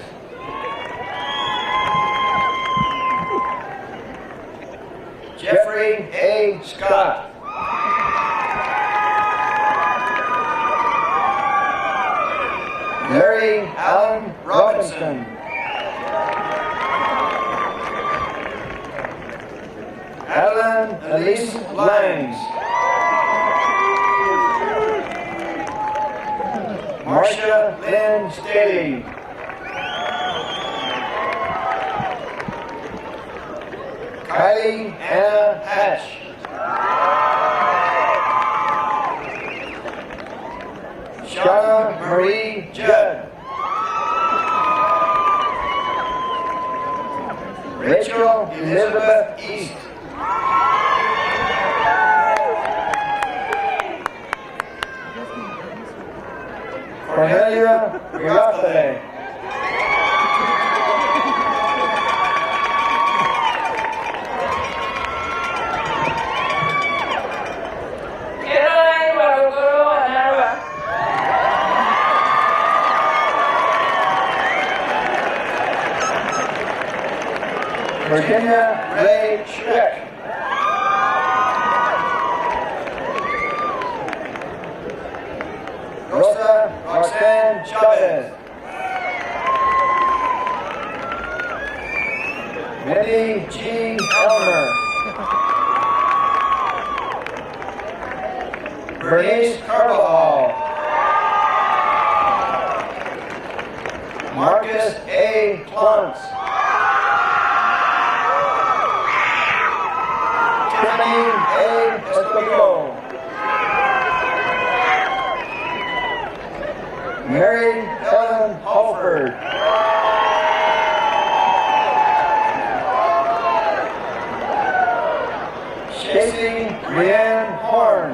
Jeffrey A. Scott. Larry Allen Robinson. Adeline Elise Langs. Marcia Lynn Staley. Kylie Anna Hatch. Shauna Marie Judd. Rachel Elizabeth East. Cornelia Riafale. Virginia Ray Schreck. Rosa Roxanne Chavez. Wendy G. Elmer. Bernice Carvajal. Marcus A. Plunks. Tiffany A. Escobedo. Mary Helen Halford. Stacey Rianne Horn.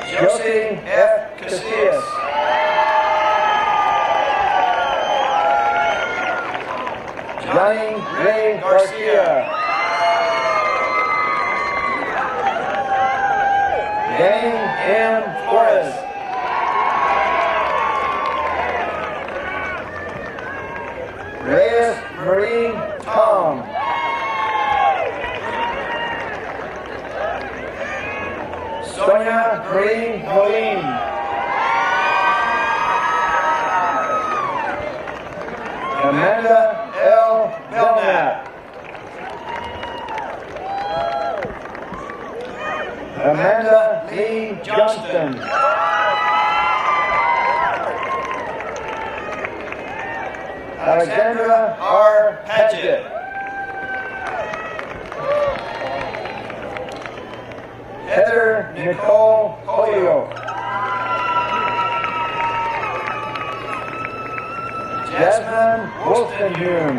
Josie F. Casillas. Johnny Jose Garcia. Dane M. Flores. Reyes Marie Tom. Sonia Marie Moline. Amanda L. Belknap. Amanda Lee Johnston. Alexandra R. Padgett. Heather Nicole Holyoke. Jasmine Wolstenhume.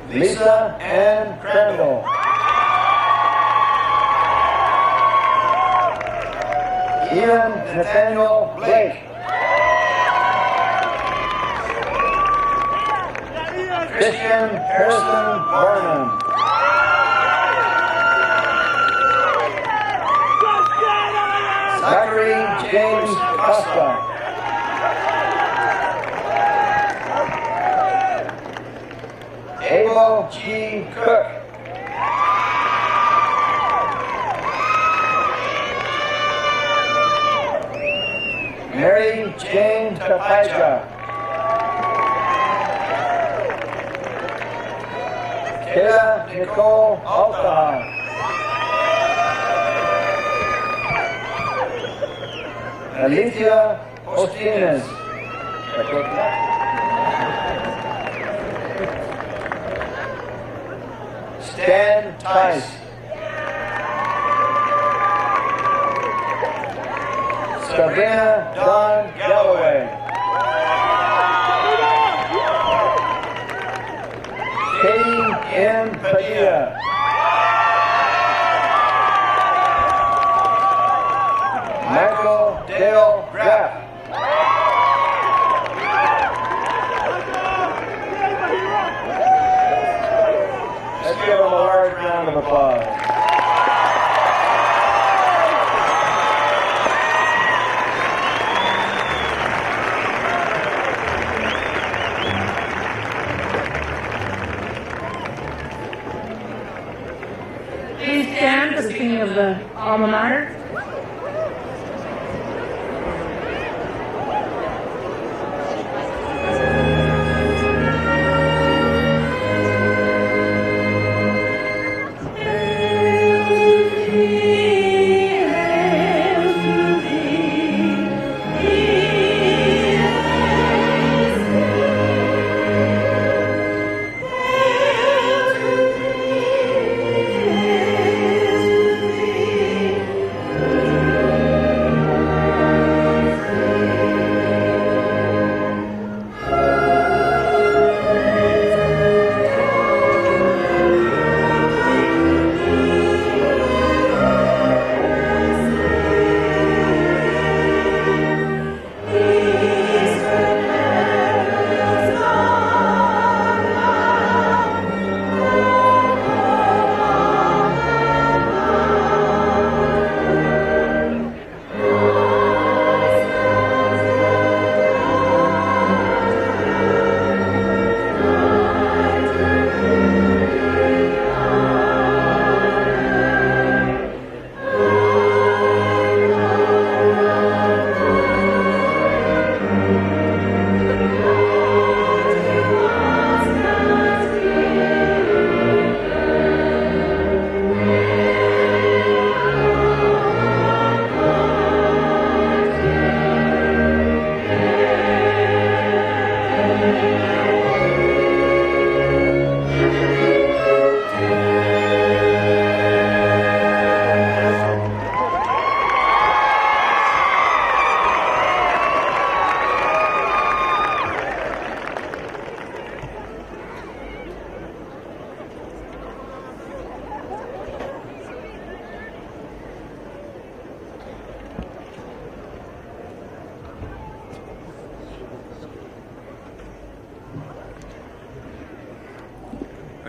Lisa Ann Crandall. Ian Nathaniel Blake. Christian Harrison Barnum. Zachary James Costa. Abel G. Cook. Mary Jane Tapaja. Kayla Nicole Altaha. Alicia Ostines. Stan Tice. Sabrina Dawn Galloway. Katie M. Padilla. Michael Dale Graff. Let's give him a large round of applause. Please stand for the singing of the alma mater.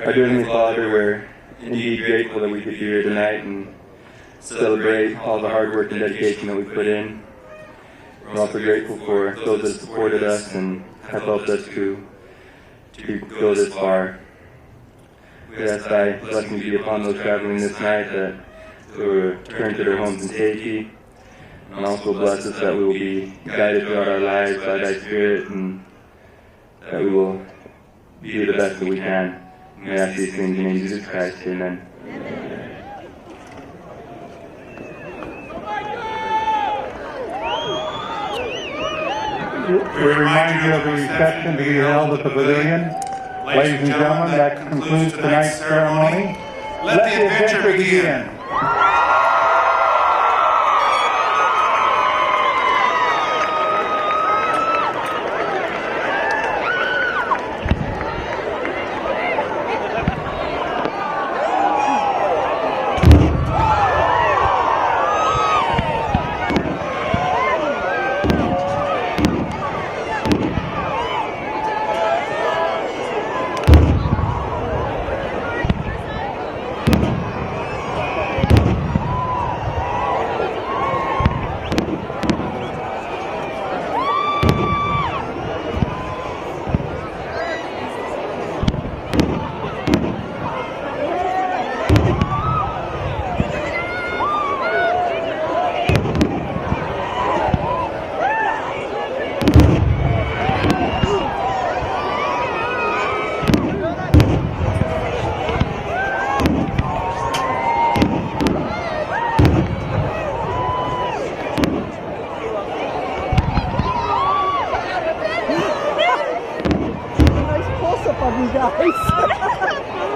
Our dear Heavenly Father, we're indeed grateful that we could be here tonight and celebrate all the hard work and dedication that we put in. We're also grateful for those that supported us and have helped us to go this far. We ask thy blessing be upon those traveling this night, that they will return to their homes in safety, and also bless us that we will be guided throughout our lives by thy Spirit, and that we will be the best that we can. We ask these things in the name of Jesus Christ. Amen. We remind you of the reception to be held at the pavilion. Ladies and gentlemen, that concludes tonight's ceremony. Let the adventure begin.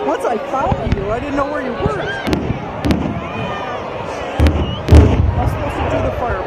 Once I found you, I didn't know where you were. I was supposed to do the fire